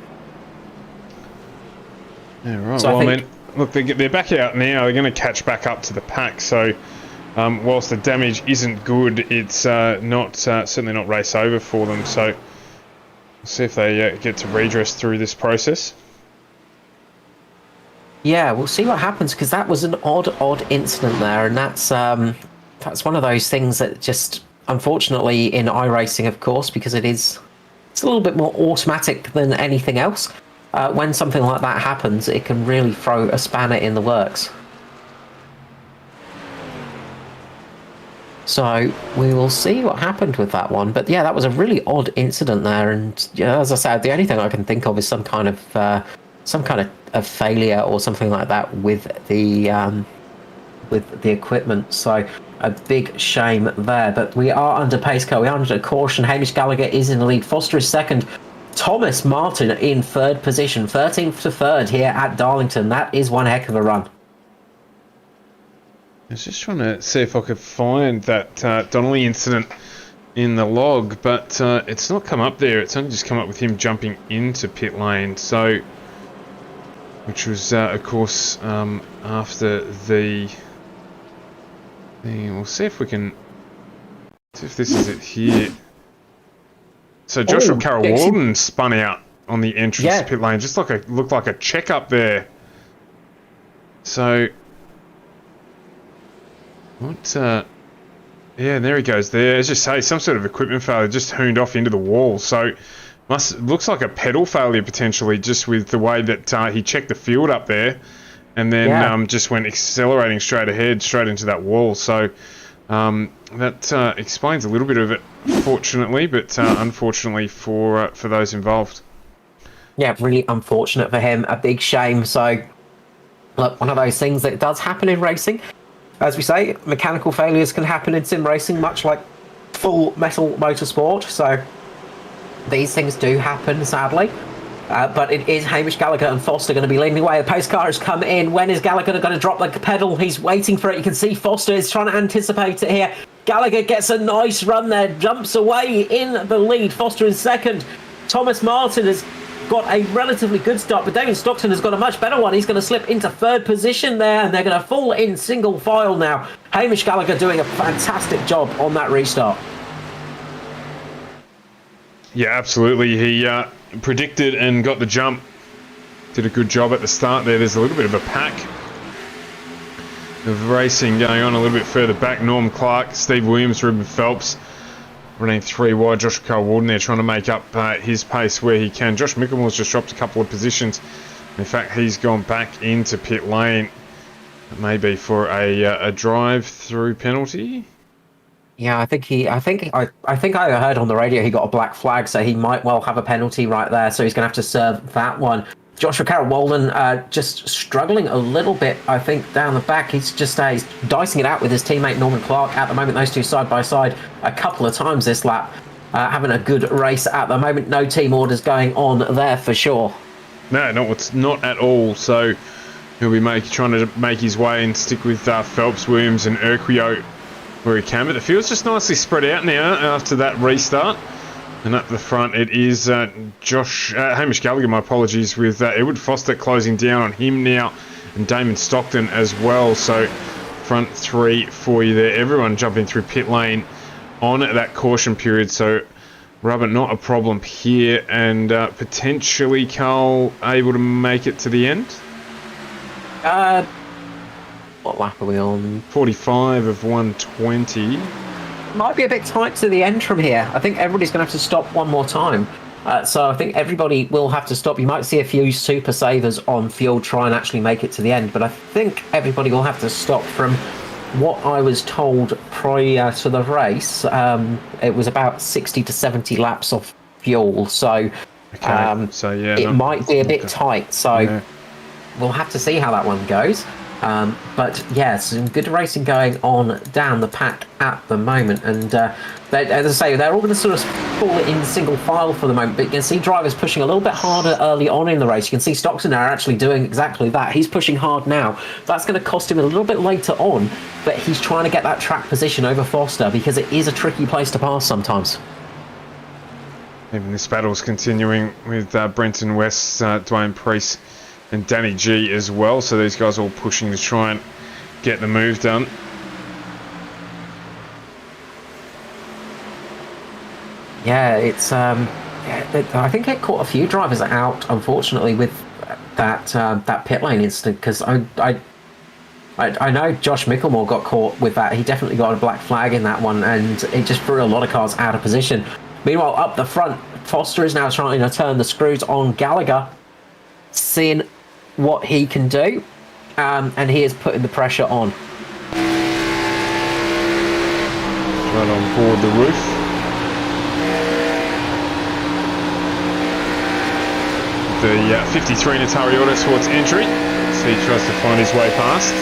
Yeah, right. So well, I mean, look, they're back out now. They're going to catch back up to the pack. So, whilst the damage isn't good, it's certainly not race over for them. So, we'll see if they get to redress through this process. Yeah, we'll see what happens, because that was an odd incident there, and that's one of those things that just, unfortunately, in iRacing, of course, because it's a little bit more automatic than anything else. When something like that happens, it can really throw a spanner in the works. So we will see what happened with that one. But yeah, that was a really odd incident there, and yeah, as I said, the only thing I can think of is some kind of failure or something like that with the equipment. So a big shame there. But we are under pace car. We are under caution. Hamish Gallagher is in the lead. Foster is second. Thomas Martin in third position. 13th to 3rd here at Darlington. That is one heck of a run. I was just trying to see if I could find that Donnelly incident in the log, but it's not come up there. It's only just come up with him jumping into pit lane. So, which was, of course, after the... We'll see if we can... See if this is it here. So Joshua Carroll Walden spun out on the entrance to pit lane. Just looked like a check-up there. So... What, yeah, there he goes there. As you say, some sort of equipment failure, just hooned off into the wall. So, looks like a pedal failure potentially, just with the way that he checked the field up there, and then just went accelerating straight ahead, straight into that wall. So, that explains a little bit of it, fortunately, but unfortunately for those involved. Yeah, really unfortunate for him. A big shame. So, look, one of those things that does happen in racing. As we say, mechanical failures can happen in sim racing, much like full metal motorsport. So These things do happen, sadly. But it is Hamish Gallagher and Foster going to be leading the way. The pace car has come in. When is Gallagher going to drop the pedal? He's waiting for it. You can see Foster is trying to anticipate it here. Gallagher gets a nice run there, jumps away in the lead. Foster in second. Thomas Martin has got a relatively good start, but Damien Stockton has got a much better one. He's going to slip into third position there, and they're going to fall in single file now. Hamish Gallagher doing a fantastic job on that restart. Yeah, absolutely. He predicted and got the jump. Did a good job at the start there. There's a little bit of a pack of racing going on a little bit further back. Norm Clark, Steve Williams, Ruben Phelps running 3 wide. Josh Carl-Walden there trying to make up his pace where he can. Josh Mickelmore's just dropped a couple of positions. In fact, he's gone back into pit lane. Maybe for a drive-through penalty. Yeah, I think I heard on the radio he got a black flag, so he might well have a penalty right there. So he's going to have to serve that one. Joshua Carroll-Walden just struggling a little bit, I think, down the back. He's just he's dicing it out with his teammate Norman Clark at the moment. Those two side by side a couple of times this lap, having a good race at the moment. No team orders going on there for sure. No, not at all. So he'll be trying to make his way and stick with Phelps, Williams, and Urquio where he can. But the field's just nicely spread out now after that restart. And up the front, it is Hamish Gallagher, my apologies, with Edward Foster closing down on him now, and Damon Stockton as well. So front three for you there. Everyone jumping through pit lane on that caution period. So rubber, not a problem here, and potentially Carl able to make it to the end. What lap are we on? 45 of 120. Might be a bit tight to the end from here. I think everybody's going to have to stop one more time. So I think everybody will have to stop. You might see a few super savers on fuel try and actually make it to the end, but I think everybody will have to stop. From what I was told prior to the race, it was about 60 to 70 laps off fuel. So, so yeah, it might be a bit tight. So we'll have to see how that one goes. But yeah, some good racing going on down the pack at the moment, and as I say, they're all going to sort of fall in single file for the moment, but you can see drivers pushing a little bit harder early on in the race. You can see Stockton are actually doing exactly that. He's pushing hard now. That's going to cost him a little bit later on, but he's trying to get that track position over Foster, because it is a tricky place to pass sometimes. Even this battle's continuing with Brenton West, Dwayne Priest and Danny G as well, so these guys are all pushing to try and get the move done. Yeah, it's I think it caught a few drivers out, unfortunately, with that pit lane incident, because I know Josh Mickelmore got caught with that. He definitely got a black flag in that one, and it just threw a lot of cars out of position. Meanwhile, up the front, Foster is now trying to turn the screws on Gallagher, seeing what he can do, and he is putting the pressure on. Right on board the roof. The 53 Natari Autosports entry, so he tries to find his way past.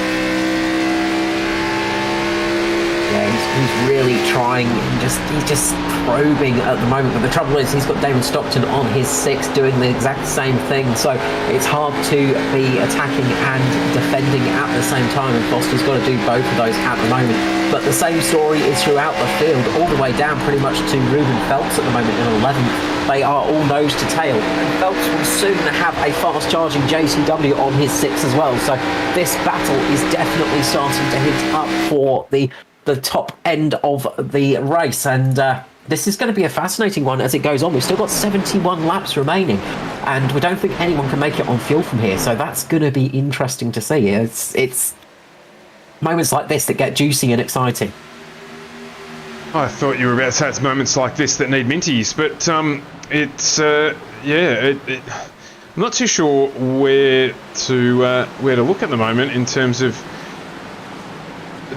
Yeah, he's really trying. He's just probing at the moment, but the trouble is he's got Damon Stockton on his 6 doing the exact same thing, so it's hard to be attacking and defending at the same time, and Foster's got to do both of those at the moment. But the same story is throughout the field, all the way down pretty much to Ruben Phelps at the moment in 11th. They are all nose to tail, and Phelps will soon have a fast charging JCW on his 6 as well, so this battle is definitely starting to hit up for the top end of the race, and this is going to be a fascinating one as it goes on. We've still got 71 laps remaining, and we don't think anyone can make it on fuel from here, so that's going to be interesting to see. It's moments like this that get juicy and exciting. I thought you were about to say it's moments like this that need minties, but I'm not too sure where to look at the moment in terms of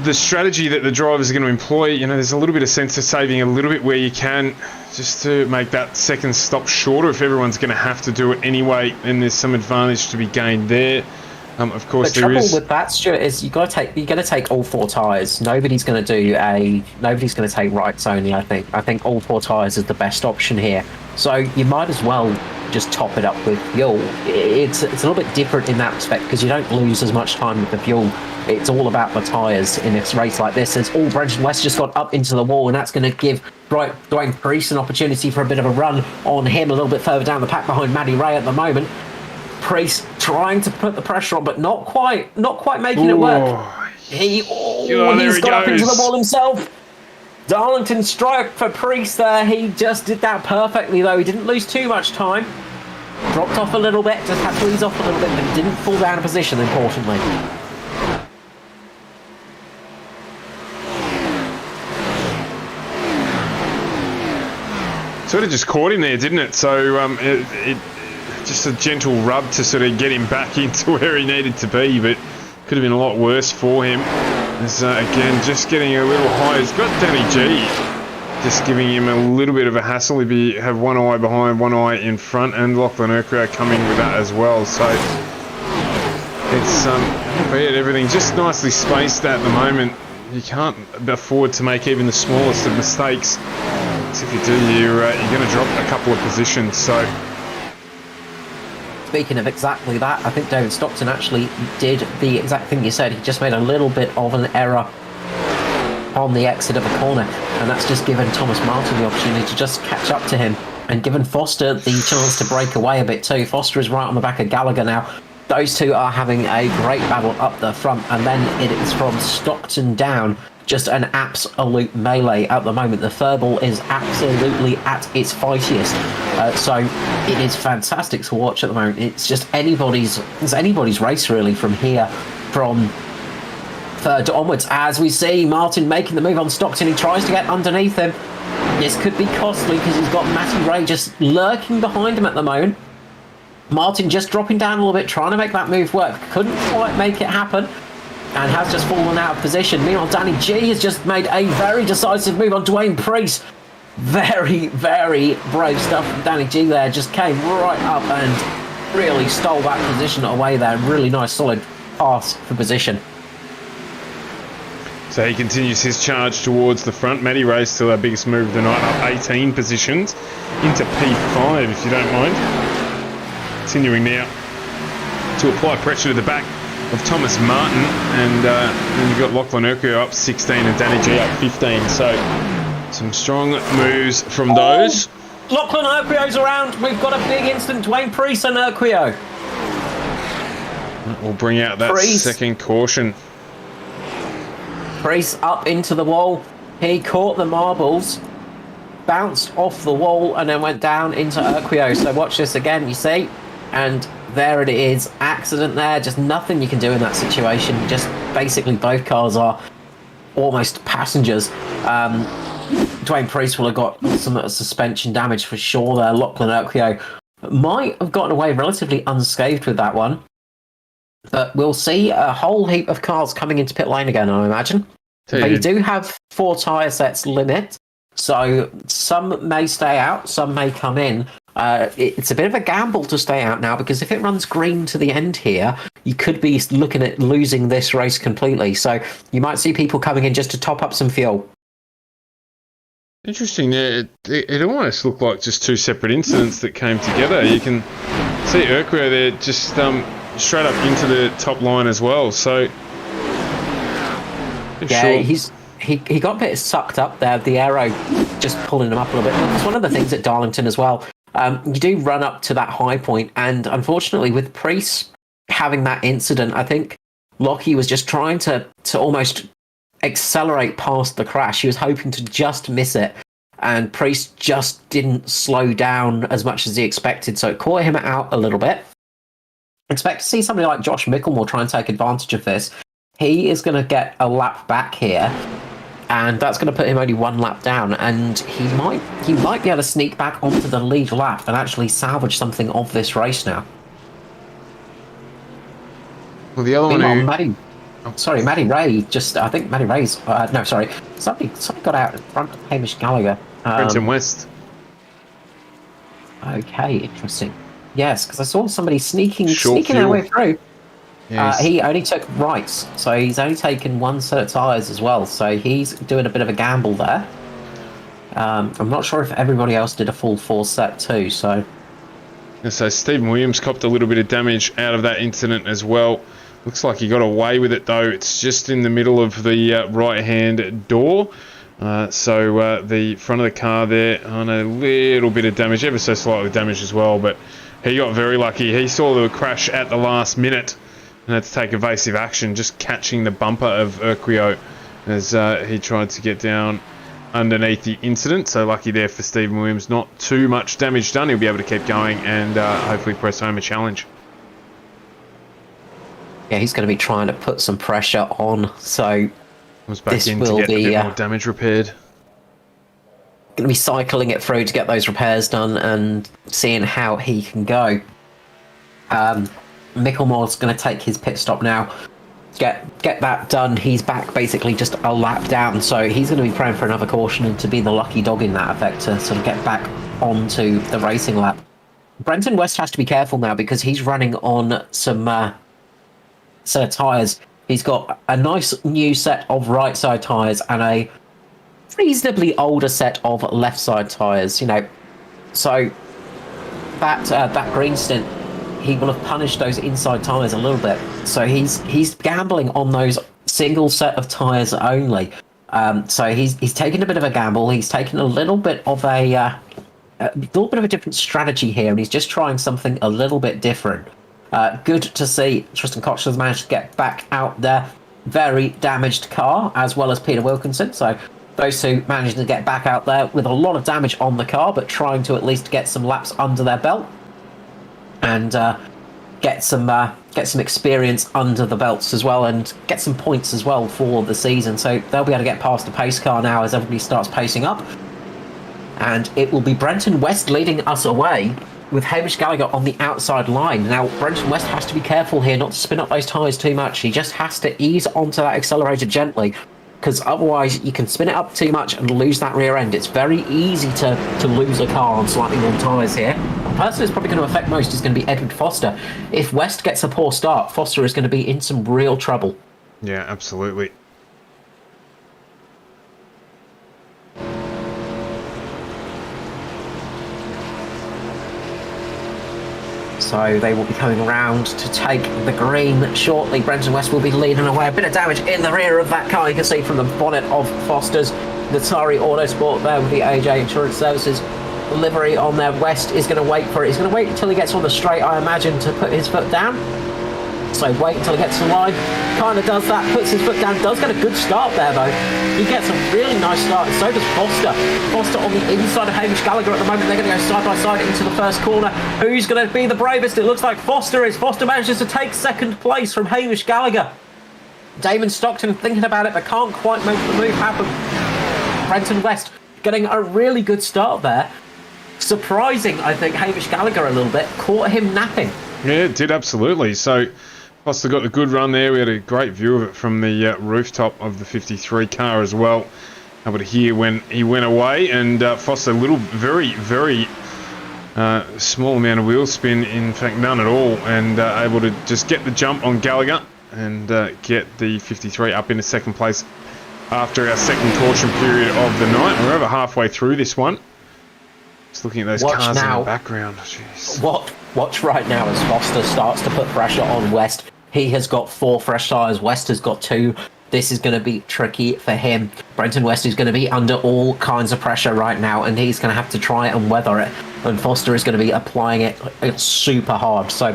the strategy that the drivers are going to employ. You know, there's a little bit of sense of saving a little bit where you can, just to make that second stop shorter. If everyone's going to have to do it anyway, then there's some advantage to be gained there. Of course, The there trouble is. with that, Stuart, is you're going to take all 4 tyres. Nobody's going to take rights only. I think all 4 tyres is the best option here. So you might as well just top it up with fuel. It's a little bit different in that respect because you don't lose as much time with the fuel. It's all about the tyres in this race like this. As all Brendan West just got up into the wall, and that's going to give Dwayne Priest an opportunity for a bit of a run on him a little bit further down the pack behind Matty Ray at the moment. Priest trying to put the pressure on, but not quite making it work. He's got up into the wall himself. Darlington strike for Priest there. He just did that perfectly, though. He didn't lose too much time. Dropped off a little bit, just had to ease off a little bit, but he didn't fall down a position, importantly. Sort of just caught him there, didn't it? So it just a gentle rub to sort of get him back into where he needed to be, but could have been a lot worse for him. As again, just getting a little high. He's got Danny G just giving him a little bit of a hassle. If you have one eye behind, one eye in front, and Lachlan Urquhart coming with that as well. So it's albeit everything just nicely spaced at the moment. You can't afford to make even the smallest of mistakes. Because if you do, you're going to drop a couple of positions. So. Speaking of exactly that, I think David Stockton actually did the exact thing you said. He just made a little bit of an error on the exit of a corner, and that's just given Thomas Martin the opportunity to just catch up to him, and given Foster the chance to break away a bit too. Foster is right on the back of Gallagher now. Those two are having a great battle up the front, and then it is from Stockton down. Just an absolute melee at the moment. The Furball is absolutely at its fightiest. So it is fantastic to watch at the moment. It's just anybody's race really from here, from third onwards. As we see Martin making the move on Stockton, he tries to get underneath him. This could be costly because he's got Matty Ray just lurking behind him at the moment. Martin just dropping down a little bit, trying to make that move work. Couldn't quite make it happen, and has just fallen out of position. Meanwhile, Danny G has just made a very decisive move on Dwayne Priest. Very, very brave stuff from Danny G there. Just came right up and really stole that position away there. Really nice, solid pass for position. So he continues his charge towards the front. Matty Ray still our biggest move of the night, up 18 positions into P5, if you don't mind. Continuing now to apply pressure to the back of Thomas Martin, and then you've got Lachlan Urquhart up 16 and Danny G up 15. So some strong moves from those. Lachlan Urquhart's around. We've got a big instant. Dwayne Priest and Urquhart. We'll bring out that second caution. Priest up into the wall. He caught the marbles, bounced off the wall, and then went down into Urquhart. So watch this again, you see, and there it is. Accident there. Just nothing you can do in that situation. Just basically both cars are almost passengers. Dwayne Priest will have got some suspension damage for sure there. Lachlan Urquhart might have gotten away relatively unscathed with that one. But we'll see a whole heap of cars coming into pit lane again, I imagine. But you do have 4 tyre sets limit, so some may stay out, some may come in. It's a bit of a gamble to stay out now, because if it runs green to the end here, you could be looking at losing this race completely. So you might see people coming in just to top up some fuel. Interesting. It almost looked like just 2 separate incidents that came together. You can see Urquhart there just straight up into the top line as well. So yeah, he got a bit sucked up there. The aero just pulling him up a little bit. It's one of the things at Darlington as well. You do run up to that high point, and unfortunately with Priest having that incident, I think Lockie was just trying to almost accelerate past the crash. He was hoping to just miss it, and Priest just didn't slow down as much as he expected, so it caught him out a little bit. Expect to see somebody like Josh Micklemore try and take advantage of this. He is going to get a lap back here, and that's going to put him only 1 lap down, and he might be able to sneak back onto the lead lap and actually salvage something of this race now. Well, the other one Matty Ray just, I think Matty Ray's, somebody got out in front of Hamish Gallagher. Brenton West. Okay, interesting. Yes, because I saw somebody sneaking their way through. He only took rights, so he's only taken one set of tyres as well. So he's doing a bit of a gamble there. I'm not sure if everybody else did a full 4 set too. So Stephen Williams copped a little bit of damage out of that incident as well. Looks like he got away with it though. It's just in the middle of the right-hand door. So the front of the car there on a little bit of damage, ever so slightly damaged as well, but he got very lucky. He saw the crash at the last minute and had to take evasive action, just catching the bumper of Urquio as he tried to get down underneath the incident. So lucky there for Stephen Williams. Not too much damage done. He'll be able to keep going and hopefully press home a challenge. Yeah, he's going to be trying to put some pressure on. So was back in to get a bit more damage repaired. Going to be cycling it through to get those repairs done and seeing how he can go. Micklemore's going to take his pit stop now. Get that done. He's back basically just a lap down, so he's going to be praying for another caution and to be the lucky dog in that effect to sort of get back onto the racing lap. Brenton West has to be careful now because he's running on some set of tyres. He's got a nice new set of right side tyres and a reasonably older set of left side tyres, you know. So that green stint, he will have punished those inside tyres a little bit. So he's gambling on those single set of tyres only. So he's taken a bit of a gamble. He's taken a little bit of a different strategy here, and he's just trying something a little bit different. Good to see Tristan Cox has managed to get back out there. Very damaged car, as well as Peter Wilkinson. So those two managed to get back out there with a lot of damage on the car, but trying to at least get some laps under their belt and get some experience under the belts as well, and get some points as well for the season. So they'll be able to get past the pace car now as everybody starts pacing up. And it will be Brenton West leading us away with Hamish Gallagher on the outside line. Now, Brenton West has to be careful here not to spin up those tyres too much. He just has to ease onto that accelerator gently, because otherwise you can spin it up too much and lose that rear end. It's very easy to lose a car on slightly long tyres here. The person who's probably going to affect most is going to be Edward Foster. If West gets a poor start, Foster is going to be in some real trouble. Yeah, absolutely. So they will be coming around to take the green shortly. Brenton West will be leading away. A bit of damage in the rear of that car. You can see from the bonnet of Foster's. Natari Autosport there with the AJ Insurance Services livery on there. West is going to wait for it. He's going to wait until he gets on the straight, I imagine, to put his foot down. So wait until he gets to the line. Kind of does that, puts his foot down. Does get a good start there, though. He gets a really nice start, and so does Foster. Foster on the inside of Hamish Gallagher at the moment. They're going to go side by side into the first corner. Who's going to be the bravest? It looks like Foster is. Foster manages to take second place from Hamish Gallagher. Damon Stockton thinking about it, but can't quite make the move happen. Brenton West getting a really good start there. Surprising, I think, Hamish Gallagher a little bit. Caught him napping. Yeah, it did, absolutely. So Foster got the good run there. We had a great view of it from the rooftop of the 53 car as well. Able to hear when he went away, and Foster a little, very small amount of wheel spin, in fact none at all, and able to just get the jump on Gallagher and get the 53 up into second place after our second caution period of the night. We're over halfway through this one. Just looking at those cars in the background. Jeez. Watch right now as Foster starts to put pressure on West. He has got 4 fresh tyres. West has got 2. This is going to be tricky for him. Brenton West is going to be under all kinds of pressure right now, and he's going to have to try and weather it. And Foster is going to be applying it super hard. So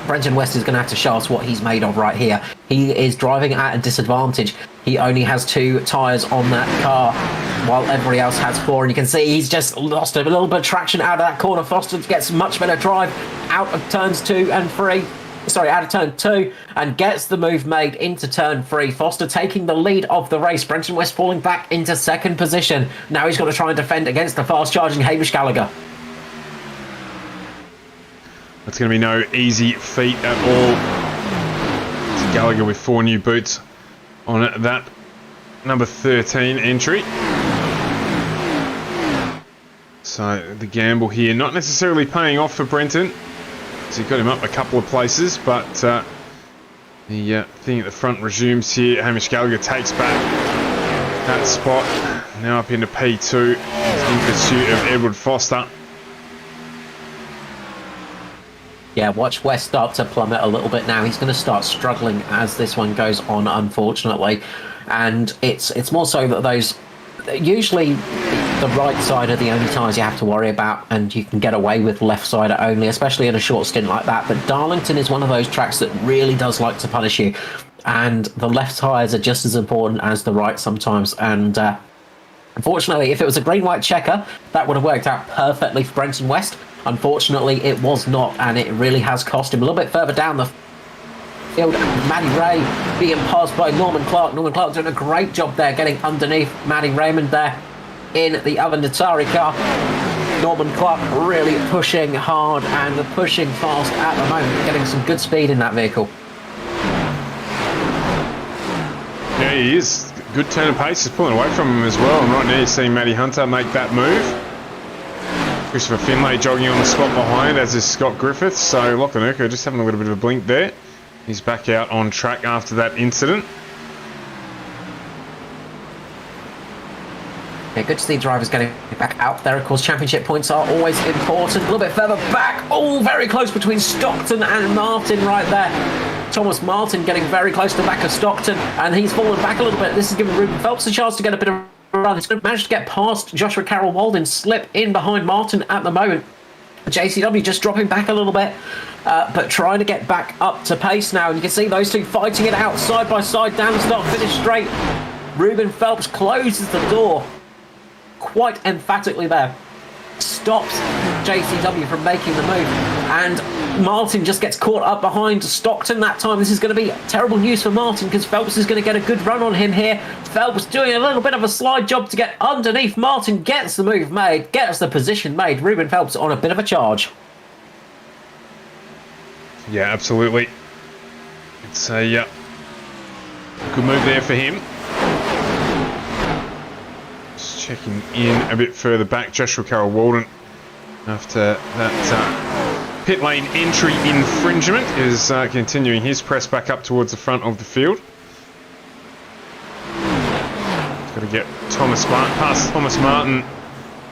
Brenton West is going to have to show us what he's made of right here. He is driving at a disadvantage. He only has 2 tyres on that car, while everybody else has 4. And you can see he's just lost a little bit of traction out of that corner. Foster gets much better drive out of turns 2 and 3. Sorry, out of turn 2, and gets the move made into turn 3. Foster taking the lead of the race. Brenton West falling back into second position. Now he's got to try and defend against the fast-charging Hamish Gallagher. That's going to be no easy feat at all. It's Gallagher with 4 new boots on that number 13 entry. So the gamble here not necessarily paying off for Brenton. So he got him up a couple of places, but The thing at the front resumes here. Hamish Gallagher takes back that spot. Now up into P2. He's in pursuit of Edward Foster. Yeah, watch West start to plummet a little bit now. He's going to start struggling as this one goes on, unfortunately. And it's more so that those... Usually the right side are the only tyres you have to worry about, and you can get away with left side only, especially in a short stint like that. But Darlington is one of those tracks that really does like to punish you, and the left tyres are just as important as the right sometimes. And unfortunately, if it was a green-white checker, that would have worked out perfectly for Brenton West. Unfortunately, it was not, and it really has cost him. A little bit further down the field, Matty Ray being passed by Norman Clark. Norman Clark doing a great job there, getting underneath Matty Raymond there in the other Natari car. Norman Clark really pushing hard and pushing fast at the moment, getting some good speed in that vehicle. Yeah, he is. Good turn of pace is pulling away from him as well. And right now you see Matty Hunter make that move. Christopher Finlay jogging on the spot behind, as is Scott Griffiths. So Lachlan Urquhart just having a little bit of a blink there. He's back out on track after that incident. Yeah, good to see drivers getting back out there. Of course, championship points are always important. A little bit further back. Oh, very close between Stockton and Martin right there. Thomas Martin getting very close to the back of Stockton, and he's fallen back a little bit. This is giving Ruben Phelps a chance to get a bit of a run. He's going to manage to get past Joshua Carroll Walden, slip in behind Martin at the moment. JCW just dropping back a little bit, but trying to get back up to pace now. And you can see those two fighting it out side by side down the start finish straight. Ruben Phelps closes the door quite emphatically there. Stops JCW from making the move. And Martin just gets caught up behind Stockton that time. This is going to be terrible news for Martin, because Phelps is going to get a good run on him here. Phelps doing a little bit of a slide job to get underneath Martin, gets the move made, gets the position made. Ruben Phelps on a bit of a charge. Yeah, absolutely. It's a good move there for him. Just checking in a bit further back. Joshua Carroll Walden, after that pit lane entry infringement, is continuing his press back up towards the front of the field. Got to get Thomas Martin past Thomas Martin.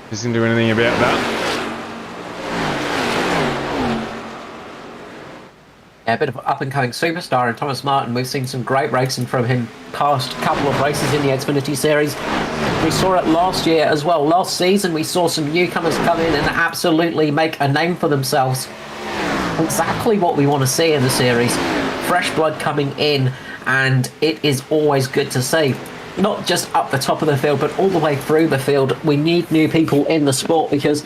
Doesn't do anything about that. Yeah, a bit of up-and-coming superstar in Thomas Martin. We've seen some great racing from him past couple of races in the Xfinity Series. We saw it last year as well. Last season, we saw some newcomers come in and absolutely make a name for themselves. Exactly what we want to see in the series. Fresh blood coming in, and it is always good to see. Not just up the top of the field, but all the way through the field. We need new people in the sport, because,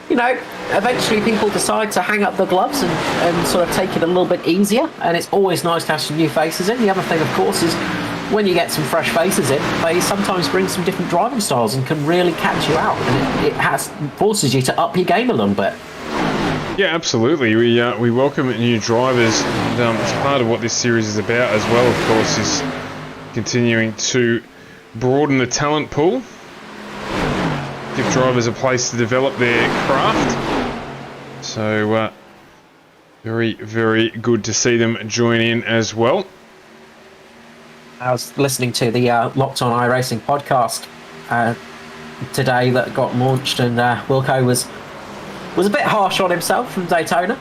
you know, eventually people decide to hang up the gloves and sort of take it a little bit easier, and it's always nice to have some new faces in. The other thing, of course, is when you get some fresh faces in, they sometimes bring some different driving styles and can really catch you out, and it forces you to up your game a little bit. Yeah, absolutely. We welcome new drivers, and it's part of what this series is about as well, of course, is continuing to broaden the talent pool, give drivers a place to develop their craft. So very, very good to see them join in as well. I was listening to the Locked On iRacing podcast today that got launched, and Wilco was a bit harsh on himself from Daytona.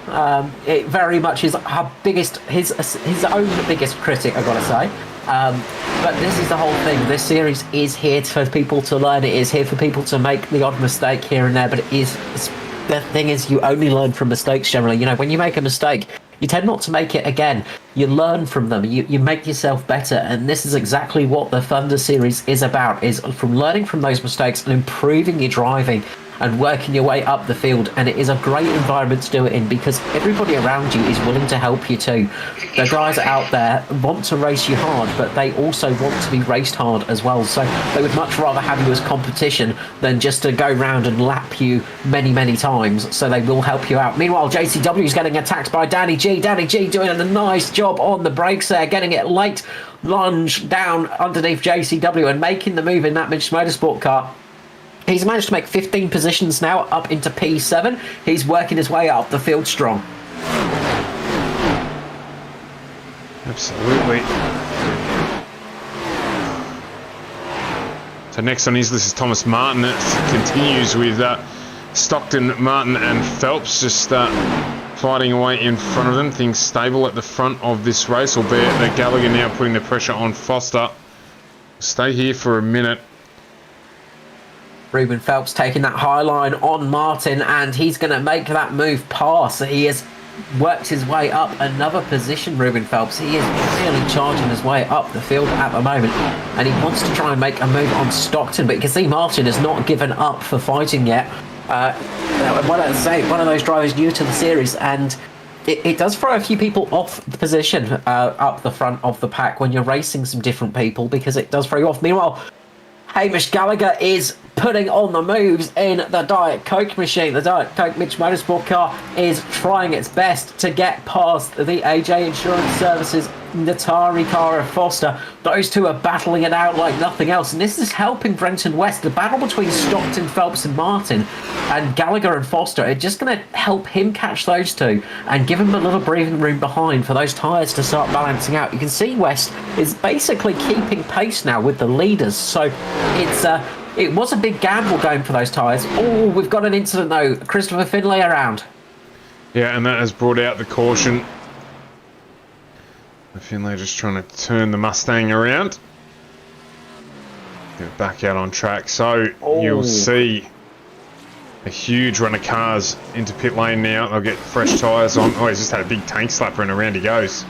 It very much is his own biggest critic, I've got to say. But this is the whole thing. This series is here for people to learn. It is here for people to make the odd mistake here and there. But the thing is, you only learn from mistakes generally. You know, when you make a mistake, you tend not to make it again. You learn from them. You make yourself better. And this is exactly what the Thunder series is about, is from learning from those mistakes and improving your driving and working your way up the field. And it is a great environment to do it in, because everybody around you is willing to help you too. The guys out there want to race you hard, but they also want to be raced hard as well. So they would much rather have you as competition than just to go round and lap you many, many times. So they will help you out. Meanwhile, JCW is getting attacked by Danny G. Danny G doing a nice job on the brakes there, getting it late, lunge down underneath JCW and making the move in that Mitch Motorsport car. He's managed to make 15 positions now, up into P7. He's working his way up the field strong. Absolutely. So next on his list is Thomas Martin. It continues with Stockton, Martin and Phelps just fighting away in front of them. Things stable at the front of this race, albeit that Gallagher now putting the pressure on Foster. Stay here for a minute. Ruben Phelps taking that high line on Martin, and he's going to make that move past. He has worked his way up another position, Ruben Phelps. He is really charging his way up the field at the moment, and he wants to try and make a move on Stockton, but you can see Martin has not given up for fighting yet. One of those drivers new to the series, and it does throw a few people off the position up the front of the pack when you're racing some different people, because it does throw you off. Meanwhile, Hamish Gallagher is putting on the moves in the Diet Coke machine. The Diet Coke Mitch Motorsport car is trying its best to get past the AJ Insurance Services Natari car of Foster. Those two are battling it out like nothing else, and this is helping Brenton West. The battle between Stockton, Phelps and Martin, and Gallagher and Foster are just going to help him catch those two and give him a little breathing room behind for those tyres to start balancing out. You can see West is basically keeping pace now with the leaders, so it was a big gamble going for those tyres. Oh, we've got an incident though. Christopher Finlay around. Yeah, and that has brought out the caution. Finlay just trying to turn the Mustang around. Get it back out on track. So you'll see a huge run of cars into pit lane now. They'll get fresh tyres on. Oh, he's just had a big tank slapper and around he goes.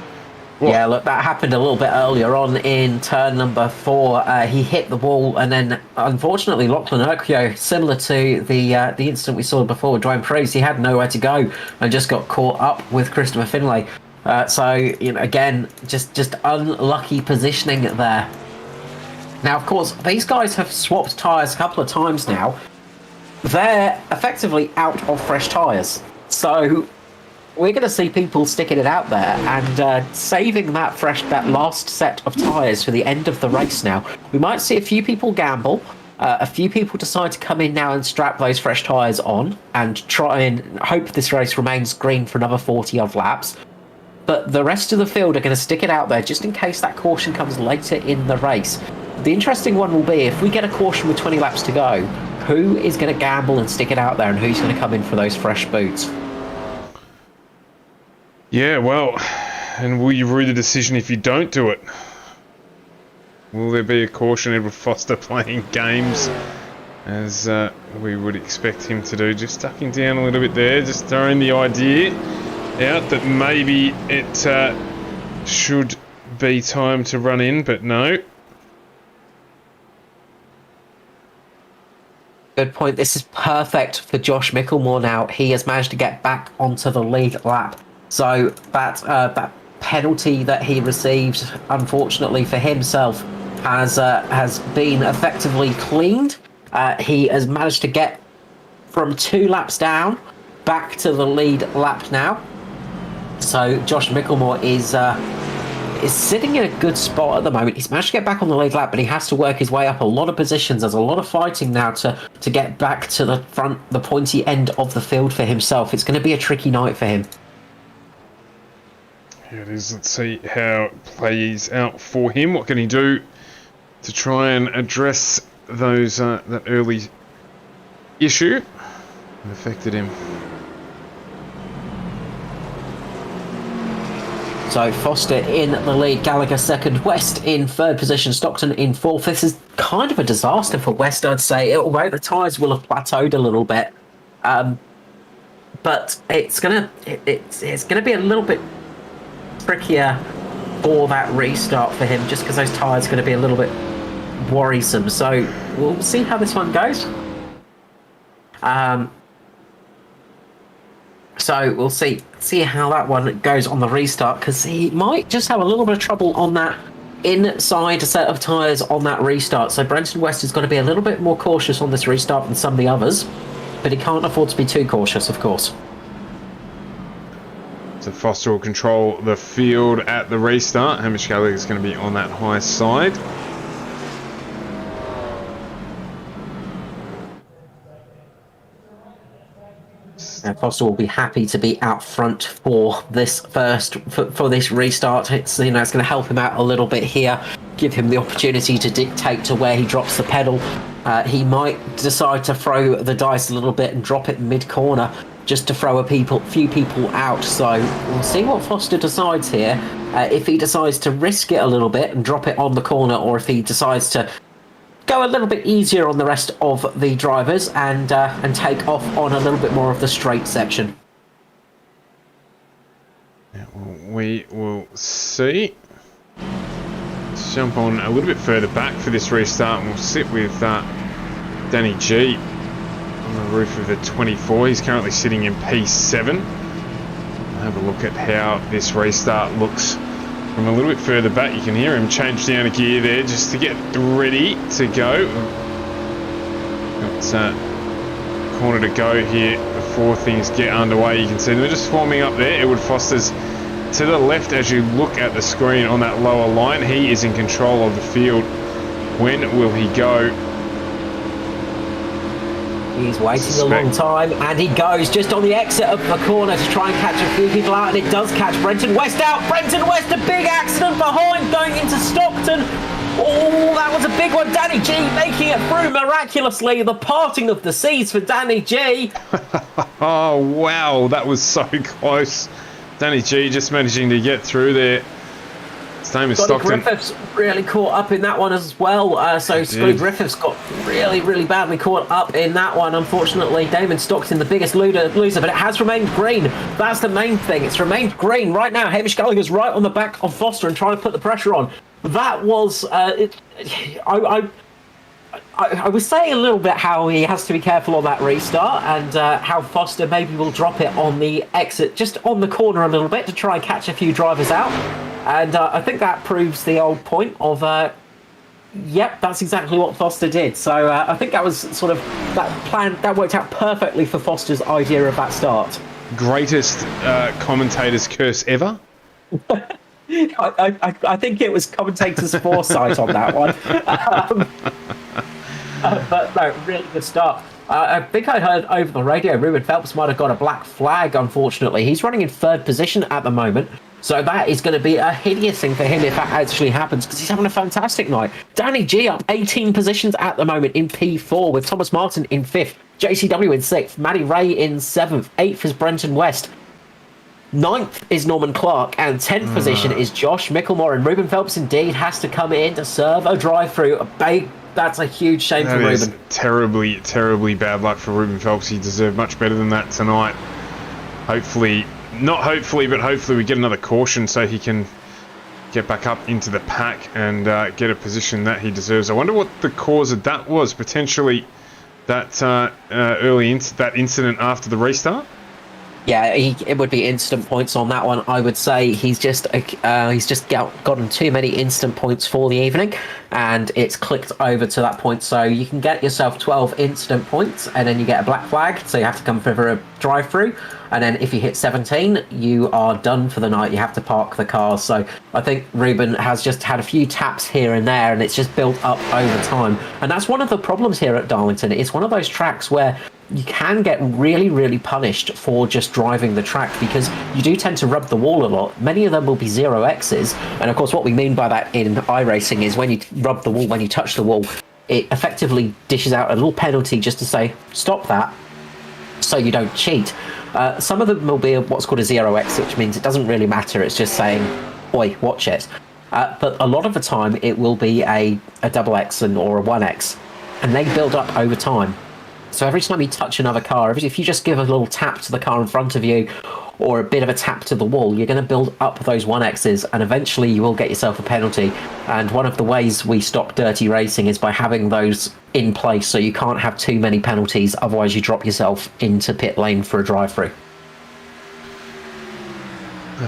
Whoa. Yeah, look, that happened a little bit earlier on in turn number 4. He hit the wall, and then unfortunately Lachlan Urquio, similar to the incident we saw before with Dwayne Preece, he had nowhere to go and just got caught up with Christopher Finlay. So, you know, again, just unlucky positioning there. Now, of course, these guys have swapped tyres a couple of times now. They're effectively out of fresh tyres. So we're going to see people sticking it out there and saving that last set of tyres for the end of the race now. We might see a few people gamble. A few people decide to come in now and strap those fresh tyres on and try and hope this race remains green for another 40-odd laps. But the rest of the field are going to stick it out there just in case that caution comes later in the race. The interesting one will be, if we get a caution with 20 laps to go, who is going to gamble and stick it out there and who's going to come in for those fresh boots? Yeah, well, and will you rue the decision if you don't do it? Will there be a caution? Edward Foster playing games as we would expect him to do, just ducking down a little bit there, just throwing the idea out that maybe it should be time to run in, but no. Good point. This is perfect for Josh Micklemore now. He has managed to get back onto the lead lap. So that penalty that he received, unfortunately for himself, has been effectively cleaned. He has managed to get from 2 laps down back to the lead lap now. So Josh Micklemore is sitting in a good spot at the moment. He's managed to get back on the lead lap, but he has to work his way up a lot of positions. There's a lot of fighting now to get back to the front, the pointy end of the field for himself. It's going to be a tricky night for him. Here it is. Let's see how it plays out for him. What can he do to try and address those that early issue that affected him? So Foster in the lead, Gallagher second, West in third position, Stockton in fourth. This is kind of a disaster for West, I'd say, although the tyres will have plateaued a little bit. But it's gonna be a little bit trickier for that restart for him, just because those tyres are going to be a little bit worrisome. So we'll see how this one goes. So we'll see how that one goes on the restart, because he might just have a little bit of trouble on that inside set of tyres on that restart. So Brenton West has got to be a little bit more cautious on this restart than some of the others, but he can't afford to be too cautious, of course. So Foster will control the field at the restart. Hamish Gallagher is going to be on that high side. Foster will be happy to be out front for this for this restart. It's it's going to help him out a little bit here, give him the opportunity to dictate to where he drops the pedal. He might decide to throw the dice a little bit and drop it mid corner just to throw a few people out. So we'll see what Foster decides here. If he decides to risk it a little bit and drop it on the corner, or if he decides to go a little bit easier on the rest of the drivers and take off on a little bit more of the straight section. Yeah, well, we will see. Let's jump on a little bit further back for this restart, and we'll sit with Danny G on the roof of the 24. He's currently sitting in P7. We'll have a look at how this restart looks from a little bit further back. You can hear him change down a gear there just to get ready to go. Got corner to go here before things get underway. You can see they're just forming up there. Edward Foster's to the left as you look at the screen on that lower line. He is in control of the field. When will he go? He's waiting a long time, and he goes just on the exit of the corner to try and catch a few people out, and it does catch Brenton West out. Brenton West, a big accident behind, going into Stockton. Oh, that was a big one. Danny G making it through miraculously. The parting of the seas for Danny G. Oh, wow, that was so close. Danny G just managing to get through there. His name is Stockton. Griffiths really caught up in that one as well. So Scotty Griffiths got really badly caught up in that one. Unfortunately, Damon Stockton, the biggest loser, but it has remained green. That's the main thing. It's remained green right now. Hamish Gallagher's right on the back of Foster and trying to put the pressure on. That was I was saying a little bit how he has to be careful on that restart, and how Foster maybe will drop it on the exit, just on the corner a little bit to try and catch a few drivers out. And I think that proves the old point of, yep, that's exactly what Foster did. So I think that was sort of that plan that worked out perfectly for Foster's idea of that start. Greatest commentator's curse ever. I think it was commentator's foresight on that one. But no, really good start. I think I heard over the radio Ruben Phelps might have got a black flag, unfortunately. He's running in third position at the moment. So that is going to be a hideous thing for him if that actually happens, because he's having a fantastic night. Danny G up 18 positions at the moment in P4, with Thomas Martin in 5th, JCW in 6th, Matty Ray in 7th, 8th is Brenton West, 9th is Norman Clark, and 10th position is Josh Micklemore. And Ruben Phelps indeed has to come in to serve a drive-through. That's a huge shame for Ruben. That is terribly bad luck for Ruben Phelps. He deserved much better than that tonight. Hopefully we get another caution so he can get back up into the pack and get a position that he deserves. I wonder what the cause of that was. Potentially that that incident after the restart. Yeah, it would be instant points on that one. I would say he's just gotten too many instant points for the evening, and it's clicked over to that point. So you can get yourself 12 instant points, and then you get a black flag. So you have to come for a drive-through, and then if you hit 17, you are done for the night. You have to park the car. So I think Ruben has just had a few taps here and there, and it's just built up over time. And that's one of the problems here at Darlington. It's one of those tracks where you can get really punished for just driving the track, because you do tend to rub the wall a lot. Many of them will be 0x's, and of course what we mean by that in iRacing is when you rub the wall, when you touch the wall, it effectively dishes out a little penalty just to say stop that, so you don't cheat. Some of them will be what's called a 0x, which means it doesn't really matter, it's just saying oi, watch it. But a lot of the time it will be a double X or a 1x, and they build up over time. So every time you touch another car, if you just give a little tap to the car in front of you, or a bit of a tap to the wall, you're going to build up those 1x's, and eventually you will get yourself a penalty. And one of the ways we stop dirty racing is by having those in place, so you can't have too many penalties, otherwise you drop yourself into pit lane for a drive-through.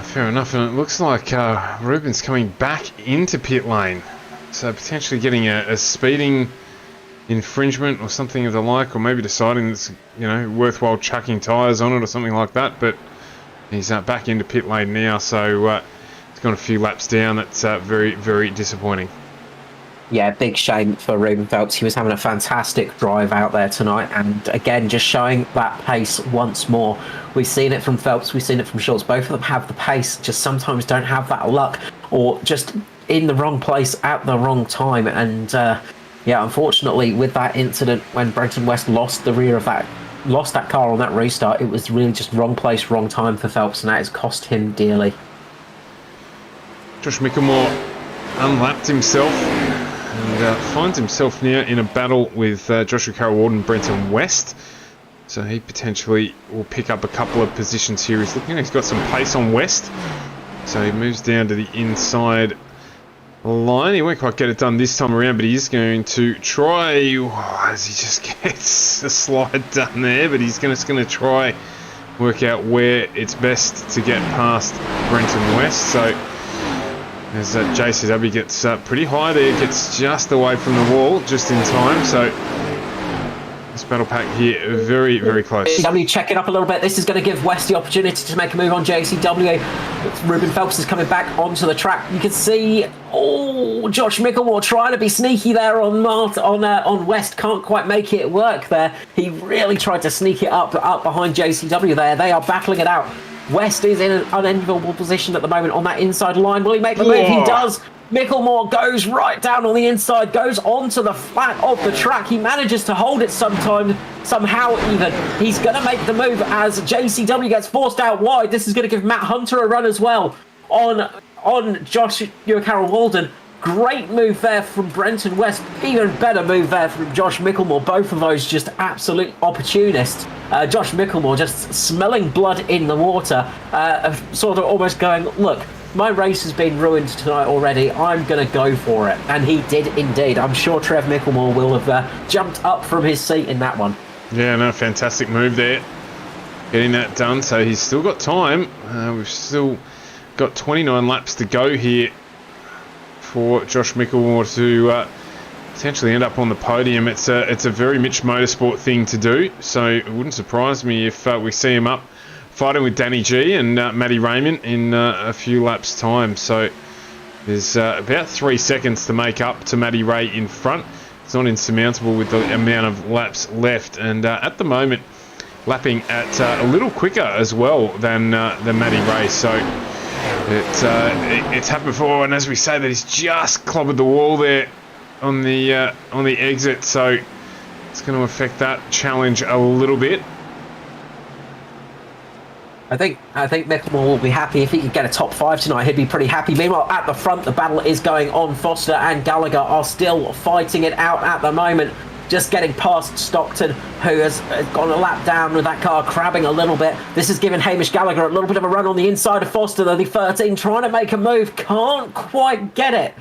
Fair enough, and it looks like Ruben's coming back into pit lane, so potentially getting a speeding infringement or something of the like, or maybe deciding it's worthwhile chucking tyres on it or something like that. But he's back into pit lane now, so he's gone a few laps down. That's very disappointing. Yeah, big shame for Ruben Phelps. He was having a fantastic drive out there tonight, and again, just showing that pace once more. We've seen it from Phelps, we've seen it from Schultz. Both of them have the pace, just sometimes don't have that luck, or just in the wrong place at the wrong time. And yeah, unfortunately, with that incident when Brenton West lost that car on that restart, it was really just wrong place, wrong time for Phelps, and that has cost him dearly. Josh Mickelmore unlapped himself and finds himself now in a battle with Joshua Carroll-Walden and Brenton West. So he potentially will pick up a couple of positions here. He's looking, he's got some pace on West. So he moves down to the inside line. He won't quite get it done this time around, but he is going to try, as he just gets a slide done there, but he's just going to try work out where it's best to get past Brenton West. So as JCW gets pretty high there, gets just away from the wall just in time. So this battle pack here, very, very close. JCW checking up a little bit. This is going to give West the opportunity to make a move on JCW. Ruben Phelps is coming back onto the track. You can see, Josh Mickelmore trying to be sneaky there on West. Can't quite make it work there. He really tried to sneak it up behind JCW there. They are battling it out. West is in an unenviable position at the moment on that inside line. Will he make the move? He does. Mickelmore goes right down on the inside, goes onto the flat of the track. He manages to hold it somehow even. He's going to make the move as JCW gets forced out wide. This is going to give Matt Hunter a run as well on Joshua Carroll-Walden. Great move there from Brenton West. Even better move there from Josh Mickelmore. Both of those just absolute opportunists. Josh Mickelmore just smelling blood in the water, sort of almost going, look, my race has been ruined tonight already. I'm going to go for it. And he did indeed. I'm sure Trev Mickelmore will have jumped up from his seat in that one. Yeah, no, fantastic move there. Getting that done. So he's still got time. We've still got 29 laps to go here for Josh Mickelmore to potentially end up on the podium. It's a very Mitch Motorsport thing to do, so it wouldn't surprise me if we see him up fighting with Danny G and Matty Raymond in a few laps time. So there's about 3 seconds to make up to Matty Ray in front. It's not insurmountable with the amount of laps left, and at the moment lapping at a little quicker as well than Matty Ray. So it's happened before, and as we say, that he's just clobbered the wall there on the exit, so it's going to affect that challenge a little bit. I think Mickelmore will be happy if he could get a top 5 tonight. He'd be pretty happy. Meanwhile, at the front, the battle is going on. Foster and Gallagher are still fighting it out at the moment. Just getting past Stockton, who has gone a lap down with that car, crabbing a little bit. This has given Hamish Gallagher a little bit of a run on the inside of Foster, the 13, trying to make a move. Can't quite get it.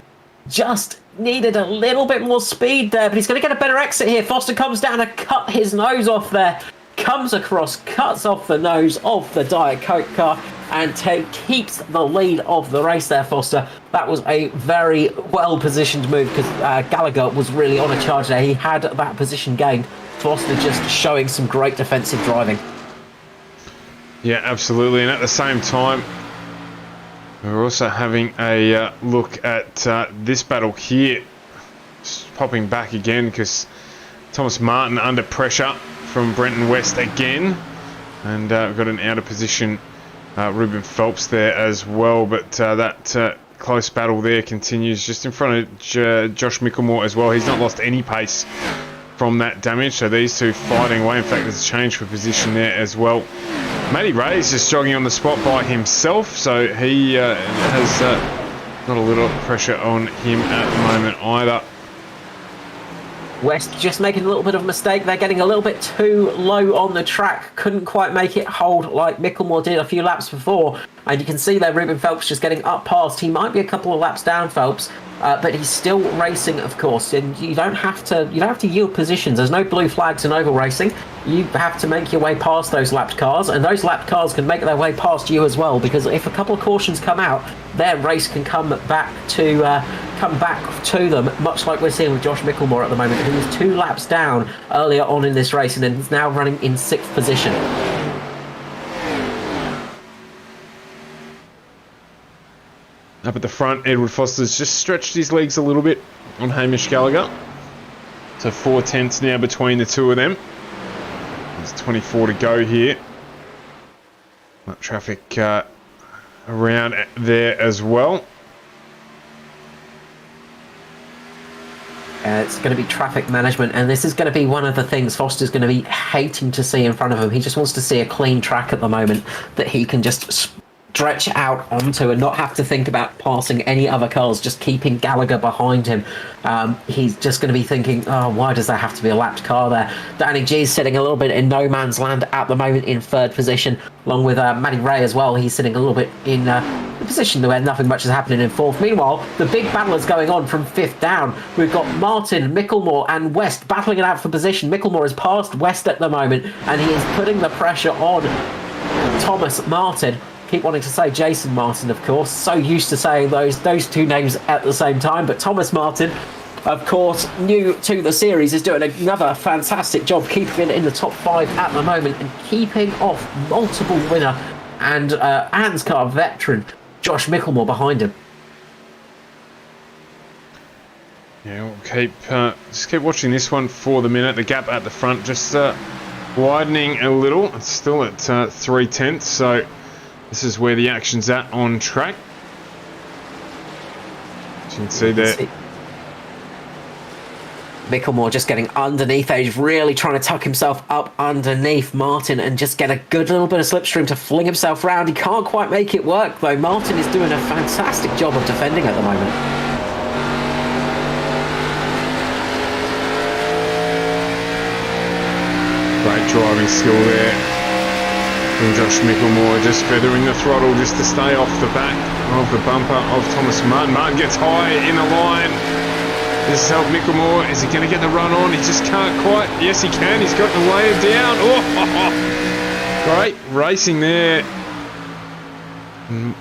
Just needed a little bit more speed there, but he's going to get a better exit here. Foster comes down to cut his nose off there. Comes across, cuts off the nose of the Diet Coke car, and keeps the lead of the race there, Foster. That was a very well-positioned move because Gallagher was really on a charge there. He had that position gained. Foster just showing some great defensive driving. Yeah, absolutely. And at the same time, we're also having a look at this battle here. Just popping back again because Thomas Martin under pressure from Brenton West again, and we've got an out of position Ruben Phelps there as well, but that close battle there continues just in front of Josh Mickelmore as well. He's not lost any pace from that damage, so these two fighting away. In fact, there's a change for position there as well. Matty Ray is just jogging on the spot by himself, so he has not a little pressure on him at the moment either. West just making a little bit of a mistake. They're getting a little bit too low on the track. Couldn't quite make it hold like Mickelmore did a few laps before. And you can see there Ruben Phelps just getting up past. He might be a couple of laps down, Phelps, but he's still racing, of course. And you don't have to yield positions. There's no blue flags in oval racing. You have to make your way past those lapped cars, and those lapped cars can make their way past you as well. Because if a couple of cautions come out, their race can come back to them, much like we're seeing with Josh Mickelmore at the moment, who was 2 laps down earlier on in this race, and then is now running in 6th position. Up at the front, Edward Foster's just stretched his legs a little bit on Hamish Gallagher. So 4 tenths now between the two of them. There's 24 to go here. Traffic around there as well. It's going to be traffic management, and this is going to be one of the things Foster's going to be hating to see in front of him. He just wants to see a clean track at the moment that he can just stretch out onto and not have to think about passing any other cars, just keeping Gallagher behind him. He's just going to be thinking, oh, why does there have to be a lapped car there? Danny G's sitting a little bit in no man's land at the moment in third position, along with Matty Ray as well. He's sitting a little bit in the position where nothing much is happening in fourth. Meanwhile, the big battle is going on from fifth down. We've got Martin, Micklemore and West battling it out for position. Micklemore is past West at the moment, and he is putting the pressure on Thomas Martin. Keep wanting to say Jason Martin, of course. So used to saying those two names at the same time. But Thomas Martin, of course, new to the series, is doing another fantastic job keeping it in the top 5 at the moment and keeping off multiple winner and Anzcar veteran Josh Micklemore behind him. Yeah, we'll just keep watching this one for the minute. The gap at the front just widening a little. It's still at 3 tenths, so this is where the action's at on track. As you can see there. Micklemore just getting underneath there. He's really trying to tuck himself up underneath Martin and just get a good little bit of slipstream to fling himself round. He can't quite make it work, though. Martin is doing a fantastic job of defending at the moment. Great driving skill there. And Josh Micklemore just feathering the throttle just to stay off the back of the bumper of Thomas Martin. Martin gets high in the line. This is how Micklemore, is he going to get the run on? He just can't quite. Yes, he can. He's got the layer down. Oh, great racing there.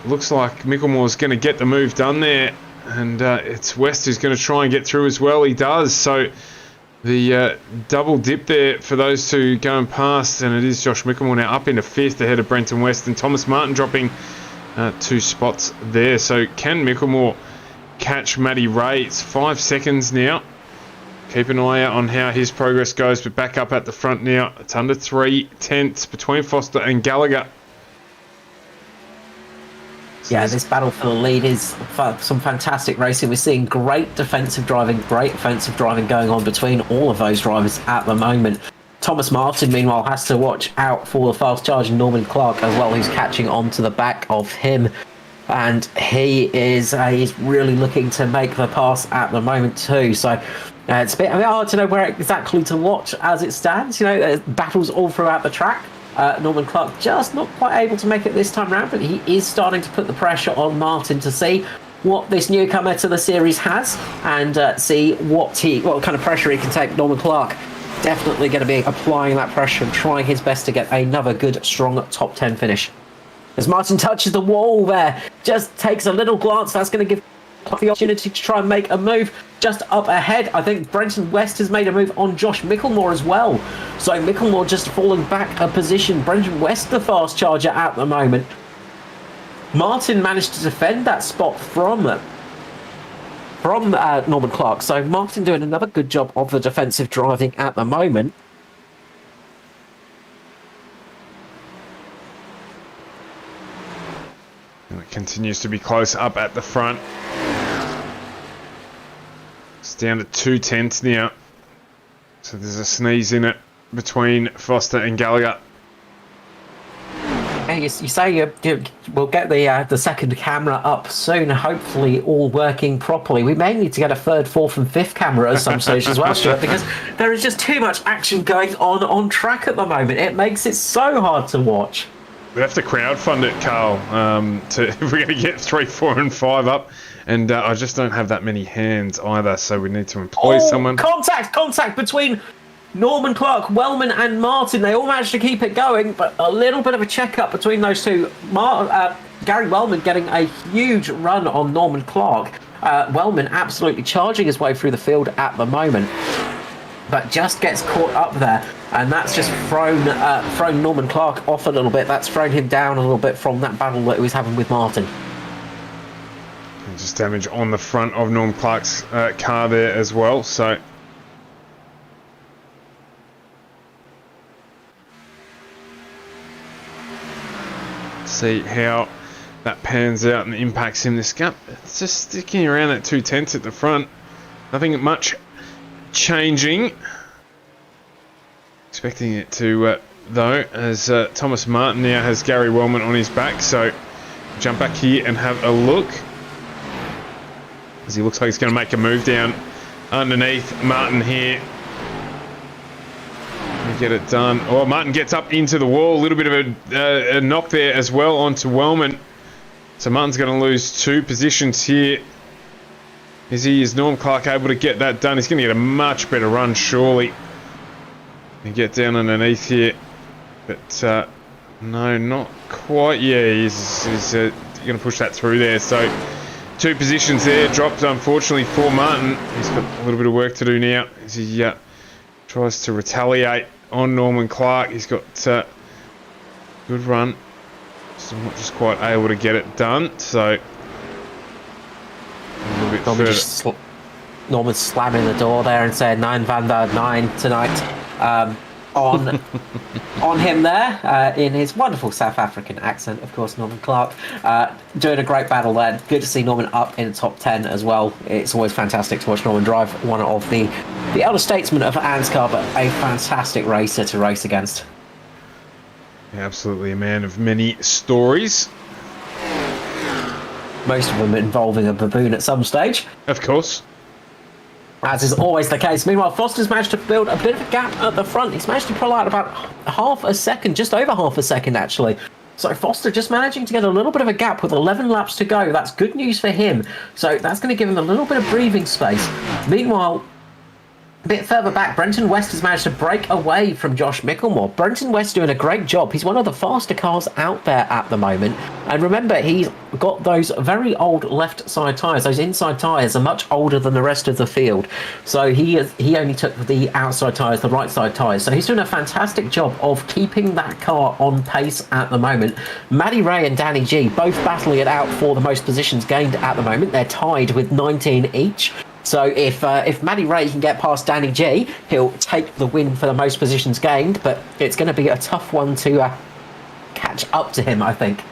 Looks like Micklemore's going to get the move done there. And it's West who's going to try and get through as well. He does. So the double dip there for those two going past, and it is Josh Micklemore now up into 5th ahead of Brenton West, and Thomas Martin dropping 2 spots there. So can Micklemore catch Matty Ray? It's 5 seconds now. Keep an eye out on how his progress goes, but back up at the front now. It's under 3 tenths between Foster and Gallagher. Yeah, this battle for the lead is some fantastic racing. We're seeing great defensive driving going on between all of those drivers at the moment. Thomas Martin, meanwhile, has to watch out for the fast-charging Norman Clark as well, who's catching on to the back of him. And he's really looking to make the pass at the moment too. So it's a bit hard to know where exactly to watch as it stands. You know, there's battles all throughout the track. Norman Clark just not quite able to make it this time round, but he is starting to put the pressure on Martin to see what this newcomer to the series has and see what kind of pressure he can take. Norman Clark definitely going to be applying that pressure and trying his best to get another good, strong top 10 finish. As Martin touches the wall there, just takes a little glance. That's going to give the opportunity to try and make a move just up ahead. I think Brenton West has made a move on Josh Micklemore as well. So Micklemore just falling back a position. Brenton West, the fast charger at the moment. Martin managed to defend that spot from Norman Clark. So Martin doing another good job of the defensive driving at the moment. And it continues to be close up at the front. It's down to 2 tenths now. So there's a sneeze in it between Foster and Gallagher. Yeah, you say we'll get the second camera up soon, hopefully all working properly. We may need to get a third, fourth and fifth camera at some stage as well, Stuart, because there is just too much action going on track at the moment. It makes it so hard to watch. We have to crowdfund it, Carl, if we're going to get 3, 4 and 5 up. And I just don't have that many hands either, so we need to employ someone. Contact between Norman Clark, Wellman and Martin. They all managed to keep it going, but a little bit of a check-up between those two. Gary Wellman getting a huge run on Norman Clark. Wellman absolutely charging his way through the field at the moment, but just gets caught up there, and that's just thrown Norman Clark off a little bit. That's thrown him down a little bit from that battle that he was having with Martin. And just damage on the front of Norm Clark's car there as well, so... See how that pans out and impacts him. This gap, it's just sticking around at 2/10 at the front. Nothing much changing. Expecting it to, though, as Thomas Martin now has Gary Wellman on his back, so jump back here and have a look. As he looks like he's going to make a move down underneath Martin here. Get it done. Oh, Martin gets up into the wall. A little bit of a knock there as well onto Wellman. So Martin's going to lose 2 positions here. Is Norm Clark able to get that done? He's going to get a much better run, surely. And get down underneath here. But no, not quite. Yeah, he's going to push that through there. So 2 positions there. Dropped, unfortunately, for Martin. He's got a little bit of work to do now as he tries to retaliate on Norman Clark. He's got good run. So not just quite able to get it done. So a little bit further. Norman's slamming the door there and saying 9 van der 9 tonight on him there in his wonderful South African accent, of course. Norman Clark doing a great battle there. Good to see Norman up in the top 10 as well. It's always fantastic to watch Norman drive. One of the elder statesmen of Anzcar, but a fantastic racer to race against. Absolutely a man of many stories. Most of them involving a baboon at some stage. Of course. As is always the case. Meanwhile, Foster's managed to build a bit of a gap at the front. He's managed to pull out about half a second, just over half a second actually. So Foster just managing to get a little bit of a gap with 11 laps to go. That's good news for him. So that's going to give him a little bit of breathing space. Meanwhile, a bit further back, Brenton West has managed to break away from Josh Micklemore. Brenton West doing a great job. He's one of the faster cars out there at the moment. And remember, he's got those very old left side tyres. Those inside tyres are much older than the rest of the field. So he only took the outside tyres, the right side tyres. So he's doing a fantastic job of keeping that car on pace at the moment. Matty Ray and Danny G both battling it out for the most positions gained at the moment. They're tied with 19 each. So if Matty Ray can get past Danny G, he'll take the win for the most positions gained, but it's going to be a tough one to catch up to him, I think.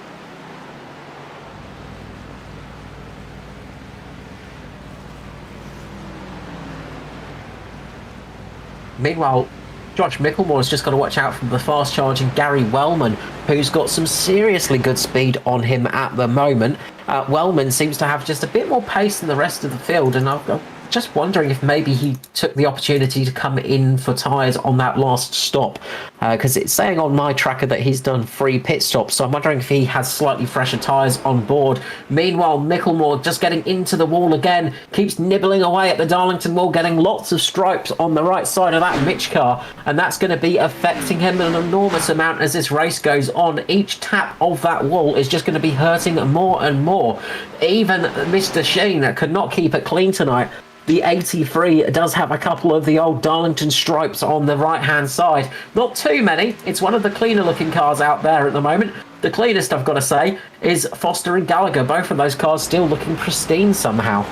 Meanwhile, Josh Micklemore's just got to watch out for the fast-charging Gary Wellman, who's got some seriously good speed on him at the moment. Wellman seems to have just a bit more pace than the rest of the field, and I'm just wondering if maybe he took the opportunity to come in for tyres on that last stop, because it's saying on my tracker that he's done 3 pit stops, so I'm wondering if he has slightly fresher tyres on board. Meanwhile, Micklemore just getting into the wall again, keeps nibbling away at the Darlington wall, getting lots of stripes on the right side of that Mitch car, and that's going to be affecting him an enormous amount as this race goes on. Each tap of that wall is just going to be hurting more and more. Even Mr. Sheen could not keep it clean tonight. The 83 does have a couple of the old Darlington stripes on the right-hand side. Not too many. It's one of the cleaner-looking cars out there at the moment. The cleanest, I've got to say, is Foster and Gallagher. Both of those cars still looking pristine somehow.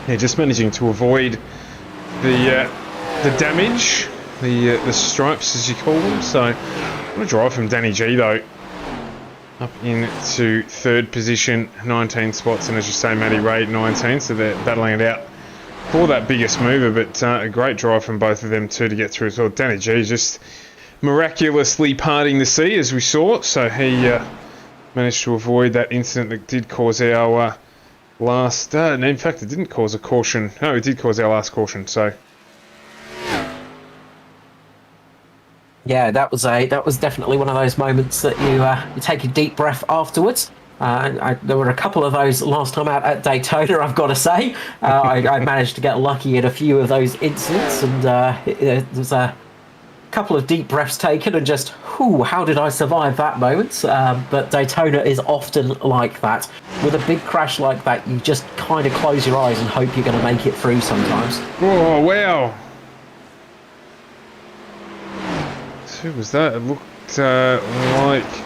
Yeah, just managing to avoid the damage, the stripes, as you call them. So, what a drive from Danny G, though. Up into 3rd position, 19 spots, and as you say, Matty Ray 19, so they're battling it out for that biggest mover, but a great drive from both of them too to get through as well. Danny G just miraculously parting the sea, as we saw, so he managed to avoid that incident that did cause our last... no, in fact, it didn't cause a caution. No, it did cause our last caution, so... Yeah, that was definitely one of those moments that you take a deep breath afterwards. There were a couple of those last time out at Daytona, I've got to say. I managed to get lucky in a few of those incidents, and there was a couple of deep breaths taken and just, whew, how did I survive that moment? But Daytona is often like that. With a big crash like that, you just kind of close your eyes and hope you're going to make it through sometimes. Oh, wow. Who was that? It looked like...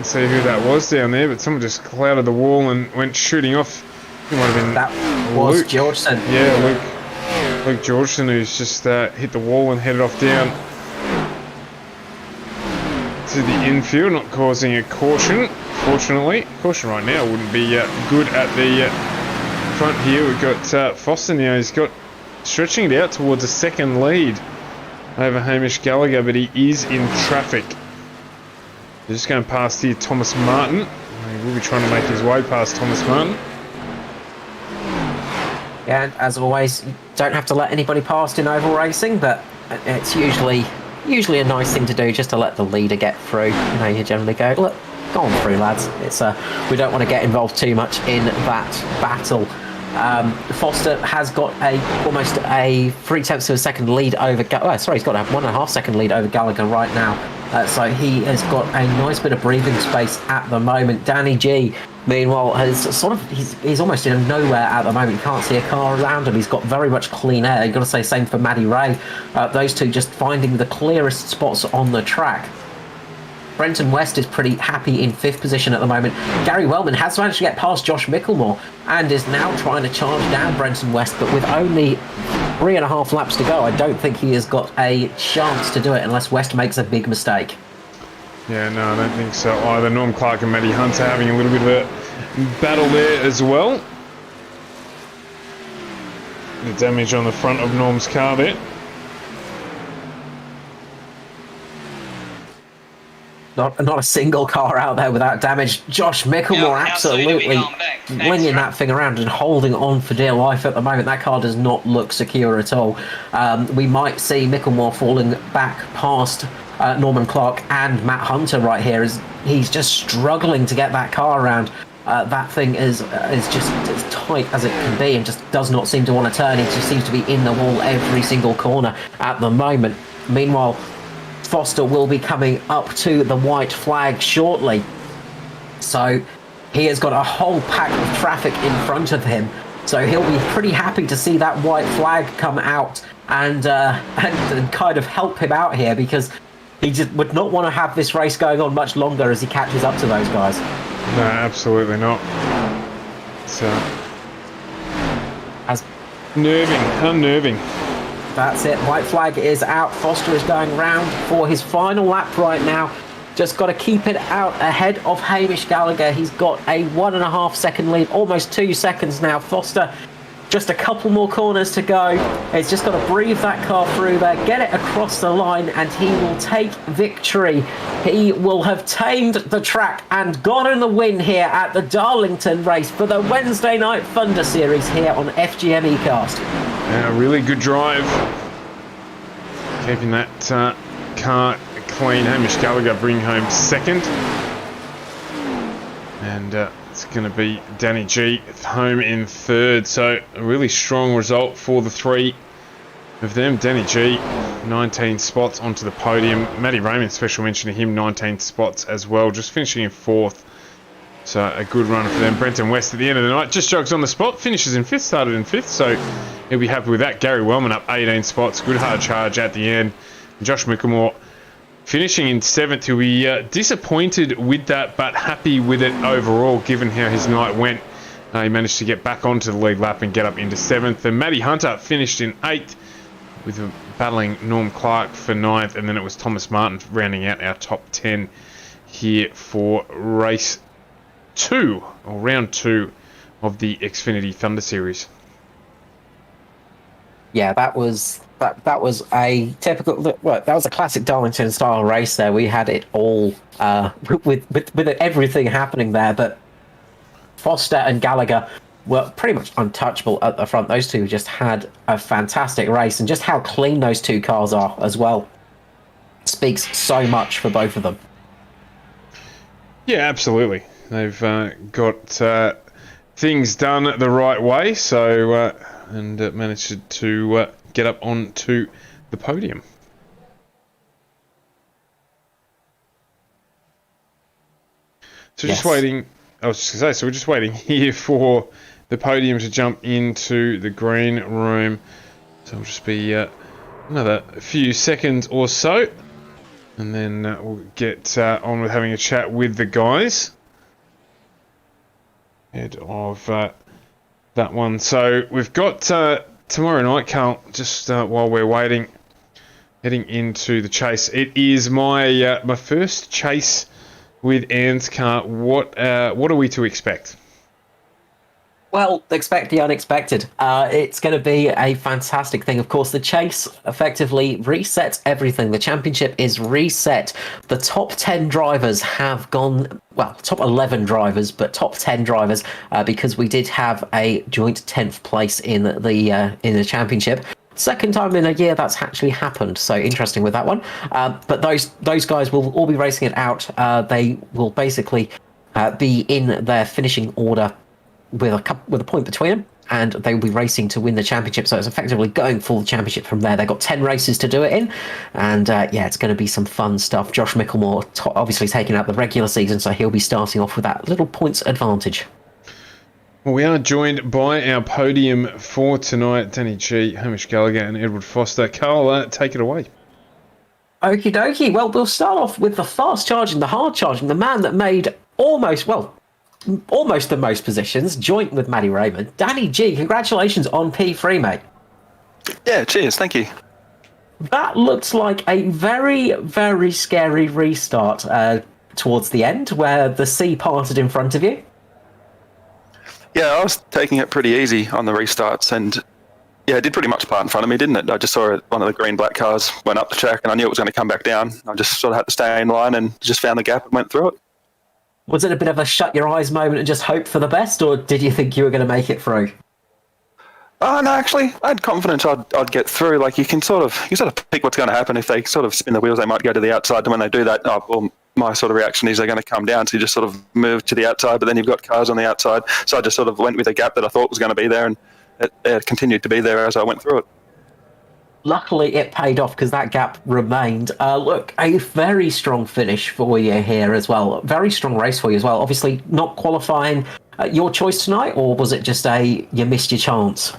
Didn't see who that was down there, but someone just clouded the wall and went shooting off. It might have been that was Luke. Georgeson. Yeah, Luke Georgeson, who's just hit the wall and headed off down to the infield, not causing a caution. Fortunately, caution right now wouldn't be good at the front here. We've got Foster now. He's got stretching it out towards a second lead over Hamish Gallagher, but he is in traffic. They're just going past here Thomas Martin. He will be trying to make his way past Thomas Martin. Yeah, and as always, you don't have to let anybody past in oval racing, but it's usually a nice thing to do just to let the leader get through. You know, you generally go, look, go on through, lads. It's we don't want to get involved too much in that battle. Foster has got almost a 0.3 of a second lead over. He's got a 1.5 second lead over Gallagher right now. So he has got a nice bit of breathing space at the moment. Danny G, meanwhile, he's almost in nowhere at the moment. You can't see a car around him. He's got very much clean air. You've got to say same for Maddie Ray. Those two just finding the clearest spots on the track. Brenton West is pretty happy in 5th position at the moment. Gary Wellman has managed to get past Josh Micklemore and is now trying to charge down Brenton West, but with only 3.5 laps to go, I don't think he has got a chance to do it unless West makes a big mistake. Yeah, no, I don't think so either. Norm Clark and Matty Hunter having a little bit of a battle there as well. The damage on the front of Norm's car there. Not a single car out there without damage. Josh Micklemore absolutely winging that thing around and holding on for dear life at the moment. That car does not look secure at all. We might see Micklemore falling back past Norman Clark and Matt Hunter right here as he's just struggling to get that car around. That thing is just as tight as it can be and just does not seem to want to turn. He just seems to be in the wall every single corner at the moment. Meanwhile, Foster will be coming up to the white flag shortly. So he has got a whole pack of traffic in front of him. So he'll be pretty happy to see that white flag come out and kind of help him out here, because he just would not want to have this race going on much longer as he catches up to those guys. No, absolutely not. It's unnerving. That's it. White flag is out. Foster is going round for his final lap right now. Just got to keep it out ahead of Hamish Gallagher. He's got a 1.5 second lead, almost 2 seconds now. Foster, just a couple more corners to go. He's just got to breathe that car through there, get it across the line, and he will take victory. He will have tamed the track and gotten the win here at the Darlington race for the Wednesday Night Thunder Series here on FGM eCast. A really good drive. Keeping that car clean. Hamish Gallagher bring home second. And it's going to be Danny G home in third. So a really strong result for the three of them. Danny G, 19 spots onto the podium. Matty Raymond, special mention to him, 19 spots as well. Just finishing in 4th. So a good run for them. Brenton West at the end of the night just jogs on the spot, finishes in 5th, started in 5th, so he'll be happy with that. Gary Wellman up 18 spots, good hard charge at the end. Josh Micklemore finishing in 7th. He'll be disappointed with that, but happy with it overall, given how his night went. He managed to get back onto the lead lap and get up into 7th. And Matty Hunter finished in 8th, with battling Norm Clark for 9th, and then it was Thomas Martin rounding out our top 10 here for race 2, or round 2 of the Xfinity Thunder Series. Yeah, that was a typical. Well, that was a classic Darlington style race. There, we had it all with everything happening there. But Foster and Gallagher were pretty much untouchable at the front. Those two just had a fantastic race, and just how clean those two cars are as well speaks so much for both of them. Yeah, absolutely. They've got things done the right way, so and managed to get up onto the podium. So yes. Just waiting. I was just going to say, so we're just waiting here for the podium to jump into the green room. So it'll just be another few seconds or so and then we'll get on with having a chat with the guys ahead of that one. So we've got tomorrow night, Carl, just while we're waiting, heading into the chase. It is my my first chase with Anzcar. What are we to expect? Well, expect the unexpected. It's going to be a fantastic thing. Of course, the chase effectively resets everything. The championship is reset. The top 10 drivers have gone, well, top 11 drivers, but top 10 drivers, because we did have a joint 10th place in the championship. Second time in a year that's actually happened, so interesting with that one. But those guys will all be racing it out. They will basically be in their finishing order with a point between them, and they will be racing to win the championship. So it's effectively going for the championship from there. They've got 10 races to do it in, and yeah, it's going to be some fun stuff. Josh Micklemore obviously taking out the regular season, so he'll be starting off with that little points advantage. Well, we are joined by our podium for tonight, Danny G, Hamish Gallagher and Edward Foster. Carl, take it away. Okie dokie. Well, we'll start off with the fast charging, the hard charging, the man that made almost the most positions, joint with Matty Raymond. Danny G, congratulations on P3, mate. Yeah, cheers, thank you. That looks like a very, very scary restart towards the end, where the sea parted in front of you. Yeah, I was taking it pretty easy on the restarts, and yeah, it did pretty much part in front of me, didn't it? I just saw one of the green-black cars went up the track, and I knew it was going to come back down. I just sort of had to stay in line and just found the gap and went through it. Was it a bit of a shut your eyes moment and just hope for the best, or did you think you were going to make it through? Oh, no, actually, I had confidence I'd get through. Like, you sort of pick what's going to happen. If they sort of spin the wheels, they might go to the outside, and when they do that, my sort of reaction is they're going to come down, so you just sort of move to the outside, but then you've got cars on the outside. So I just sort of went with a gap that I thought was going to be there, and it continued to be there as I went through it. Luckily, it paid off because that gap remained. Look, a very strong finish for you here as well. Very strong race for you as well. Obviously, not qualifying your choice tonight, or was it just you missed your chance?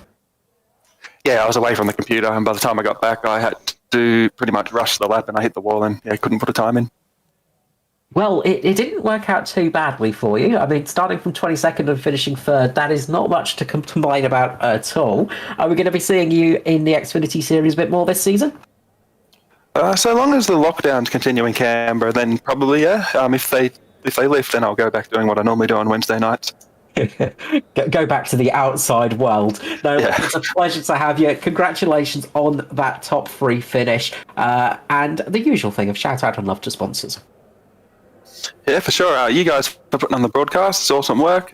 Yeah, I was away from the computer, and by the time I got back, I had to pretty much rush the lap, and I hit the wall, and yeah, couldn't put a time in. Well, it didn't work out too badly for you. I mean, starting from 22nd and finishing 3rd, that is not much to complain about at all. Are we going to be seeing you in the Xfinity Series a bit more this season? So long as the lockdowns continue in Canberra, then probably, yeah. If they lift, then I'll go back doing what I normally do on Wednesday nights. Go back to the outside world. No, yeah. It's a pleasure to have you. Congratulations on that top 3 finish. And the usual thing of shout out and love to sponsors. Yeah, for sure. You guys for putting on the broadcast. It's awesome work.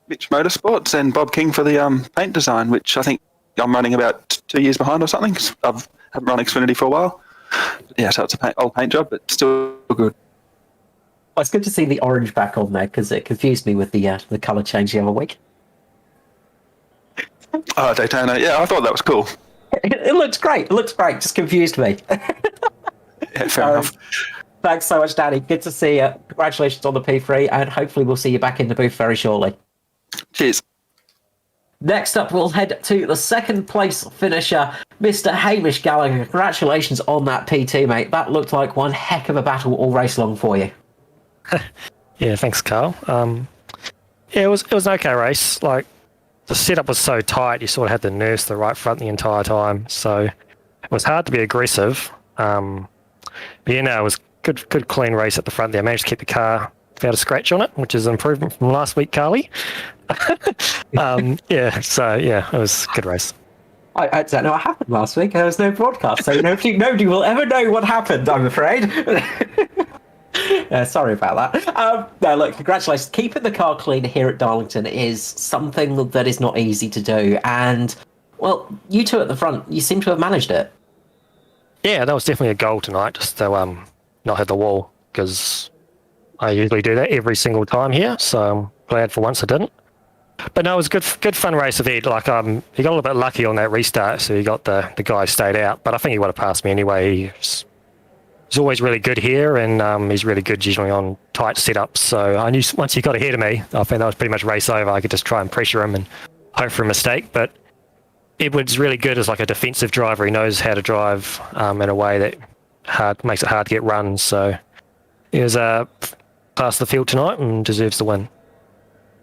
Mitch Motorsports and Bob King for the paint design, which I think I'm running about 2 years behind or something. I haven't run Xfinity for a while. Yeah, so it's an old paint job, but still good. Well, it's good to see the orange back on there because it confused me with the colour change the other week. Oh, Daytona. Yeah, I thought that was cool. It looks great. It looks great. Just confused me. Yeah, fair enough. Thanks so much, Danny. Good to see you. Congratulations on the P3, and hopefully we'll see you back in the booth very shortly. Cheers. Next up, we'll head to the 2nd place finisher, Mr. Hamish Gallagher. Congratulations on that P2, mate. That looked like one heck of a battle all race long for you. Yeah, thanks, Carl. Yeah, it was an okay race. Like, the setup was so tight, you sort of had to nurse the right front the entire time. So it was hard to be aggressive. But yeah, no, it was good clean race at the front there. I managed to keep the car without a scratch on it, which is an improvement from last week, Carly. Yeah, so yeah, it was a good race. I don't know what happened last week. There was no broadcast, so nobody will ever know what happened, I'm afraid. Sorry about that. No, look, congratulations. Keeping the car clean here at Darlington is something that is not easy to do. And, well, you two at the front, you seem to have managed it. Yeah, that was definitely a goal tonight, just to not hit the wall, because I usually do that every single time here, so I'm glad for once I didn't. But no, it was a good fun race of it. Like, he got a little bit lucky on that restart, so he got the guy stayed out, but I think he would have passed me anyway. He's always really good here, and he's really good usually on tight setups, so I knew once he got ahead of me, I think that was pretty much race over. I could just try and pressure him and hope for a mistake, but Edward's really good as like a defensive driver. He knows how to drive in a way that makes it hard to get runs. So he was past the field tonight and deserves the win.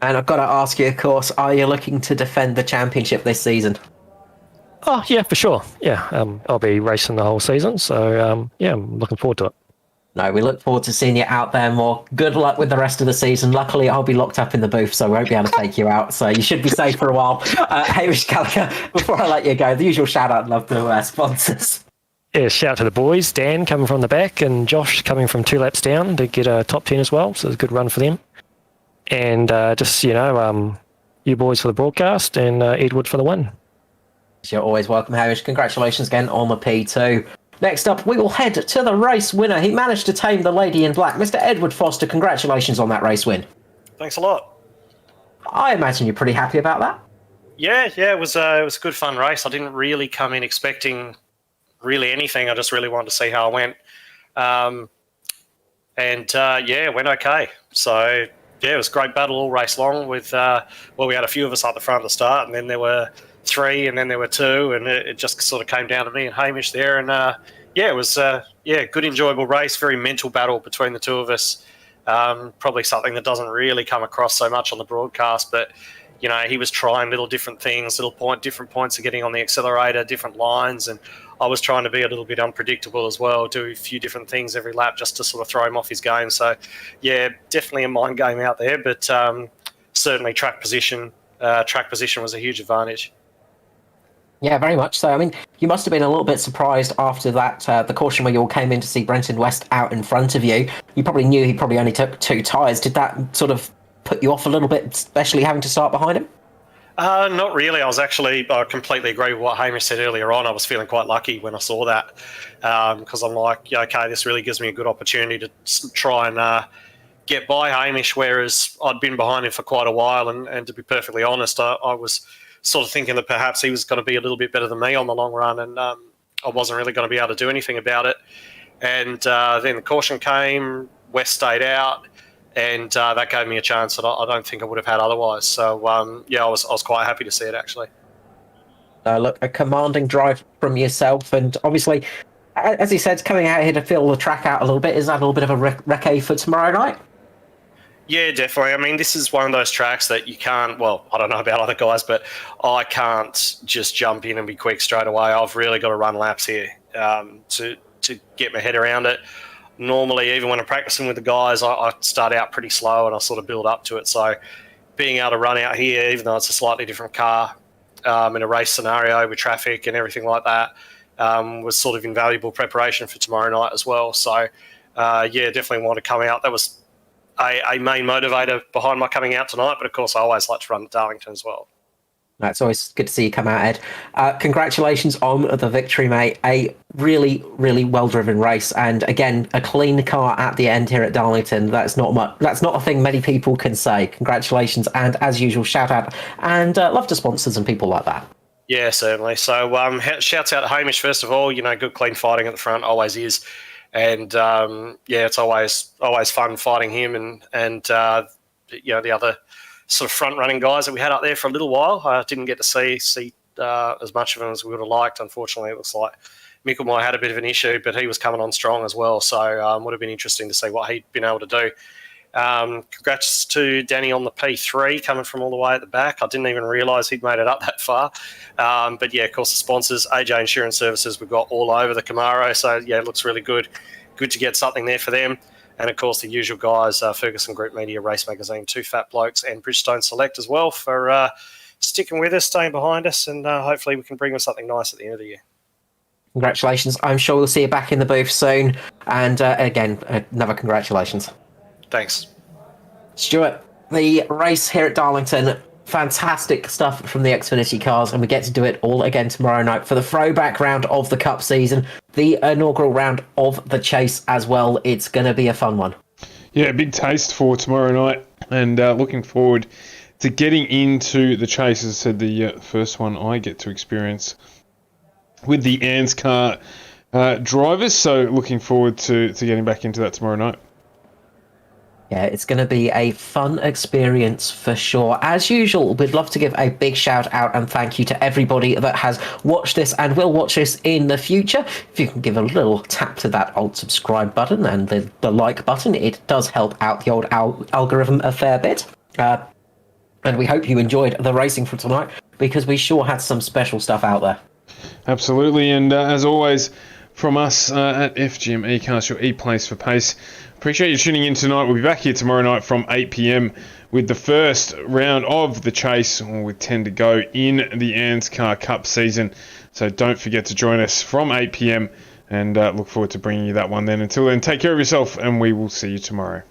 And I've got to ask you, of course, are you looking to defend the championship this season? Oh yeah, for sure. Yeah, I'll be racing the whole season, so yeah, I'm looking forward to it. No, we look forward to seeing you out there more. Good luck with the rest of the season. Luckily, I'll be locked up in the booth, so I won't be able to take you out. So you should be safe for a while. Hamish Gallagher, before I let you go, the usual shout-out, love to sponsors. Yeah, shout out to the boys, Dan coming from the back and Josh coming from 2 laps down to get a top 10 as well, so it's a good run for them. And just, you boys for the broadcast and Edward for the win. You're always welcome, Hamish. Congratulations again on the P2. Next up, we will head to the race winner. He managed to tame the lady in black. Mr. Edward Foster, congratulations on that race win. Thanks a lot. I imagine you're pretty happy about that. Yeah, it was a good fun race. I didn't really come in expecting really anything. I just really wanted to see how I went. It went okay. So, yeah, it was a great battle all race long with, we had a few of us at the front at the start, and then there were 3, and then there were 2, and it just sort of came down to me and Hamish there. And, it was, good, enjoyable race, very mental battle between the two of us. Probably something that doesn't really come across so much on the broadcast, but, he was trying little different things, different points of getting on the accelerator, different lines, and I was trying to be a little bit unpredictable as well, do a few different things every lap just to sort of throw him off his game. So, yeah, definitely a mind game out there, but certainly track position was a huge advantage. Yeah, very much so. I mean, you must have been a little bit surprised after that, the caution where you all came in to see Brenton West out in front of you. You probably knew he probably only took 2 tyres. Did that sort of put you off a little bit, especially having to start behind him? Not really. I completely agree with what Hamish said earlier on. I was feeling quite lucky when I saw that because I'm like, yeah, okay, this really gives me a good opportunity to try and get by Hamish, whereas I'd been behind him for quite a while. And to be perfectly honest, I was sort of thinking that perhaps he was going to be a little bit better than me on the long run, and I wasn't really going to be able to do anything about it. And then the caution came, West stayed out, and that gave me a chance that I don't think I would have had otherwise. So, I was quite happy to see it, actually. Look, a commanding drive from yourself, and obviously, as he said, coming out here to fill the track out a little bit, is that a little bit of a recce for tomorrow night? Yeah, definitely. I mean, this is one of those tracks that you can't, well, I don't know about other guys, but I can't just jump in and be quick straight away. I've really got to run laps here to get my head around it. Normally, even when I'm practicing with the guys, I start out pretty slow and I sort of build up to it. So being able to run out here, even though it's a slightly different car in a race scenario with traffic and everything like that, was sort of invaluable preparation for tomorrow night as well. So, definitely want to come out. That was a main motivator behind my coming out tonight, but of course I always like to run at Darlington as well. It's always good to see you come out, Ed. Congratulations on the victory, mate. A really, really well-driven race, and again, a clean car at the end here at Darlington. That's not a thing many people can say. Congratulations, and as usual, shout out and love to sponsors and people like that. Yeah, certainly. So, shouts out to Hamish first of all. Good clean fighting at the front, always is. And it's always fun fighting him and the other sort of front running guys that we had up there for a little while. I didn't get to see as much of them as we would have liked. Unfortunately, it looks like Mickelmeier had a bit of an issue, but he was coming on strong as well. So would have been interesting to see what he'd been able to do. Congrats to Danny on the P3 coming from all the way at the back. I didn't even realise he'd made it up that far. But yeah, of course, the sponsors, AJ Insurance Services, we've got all over the Camaro. So yeah, it looks really good. Good to get something there for them. And of course, the usual guys, Ferguson Group Media, Race Magazine, Two Fat Blokes, and Bridgestone Select as well for sticking with us, staying behind us, and hopefully we can bring them something nice at the end of the year. Congratulations. I'm sure we'll see you back in the booth soon. And again, another congratulations. Thanks. Stuart, the race here at Darlington, fantastic stuff from the Xfinity cars, and we get to do it all again tomorrow night for the throwback round of the Cup season, the inaugural round of the Chase as well. It's going to be a fun one. Yeah, a big taste for tomorrow night, and looking forward to getting into the Chase. As I said, the first one I get to experience with the Anzcar drivers, so looking forward to getting back into that tomorrow night. Yeah, it's going to be a fun experience for sure. As usual, we'd love to give a big shout out and thank you to everybody that has watched this and will watch this in the future. If you can give a little tap to that old subscribe button and the like button, it does help out the old algorithm a fair bit. And we hope you enjoyed the racing for tonight, because we sure had some special stuff out there. Absolutely, and as always, from us at FGM eCast, your E-Place for Pace. Appreciate you tuning in tonight. We'll be back here tomorrow night from 8 p.m. with the first round of the chase, or with 10 to go in the Anzcar Cup season. So don't forget to join us from 8 p.m. and look forward to bringing you that one then. Until then, take care of yourself, and we will see you tomorrow.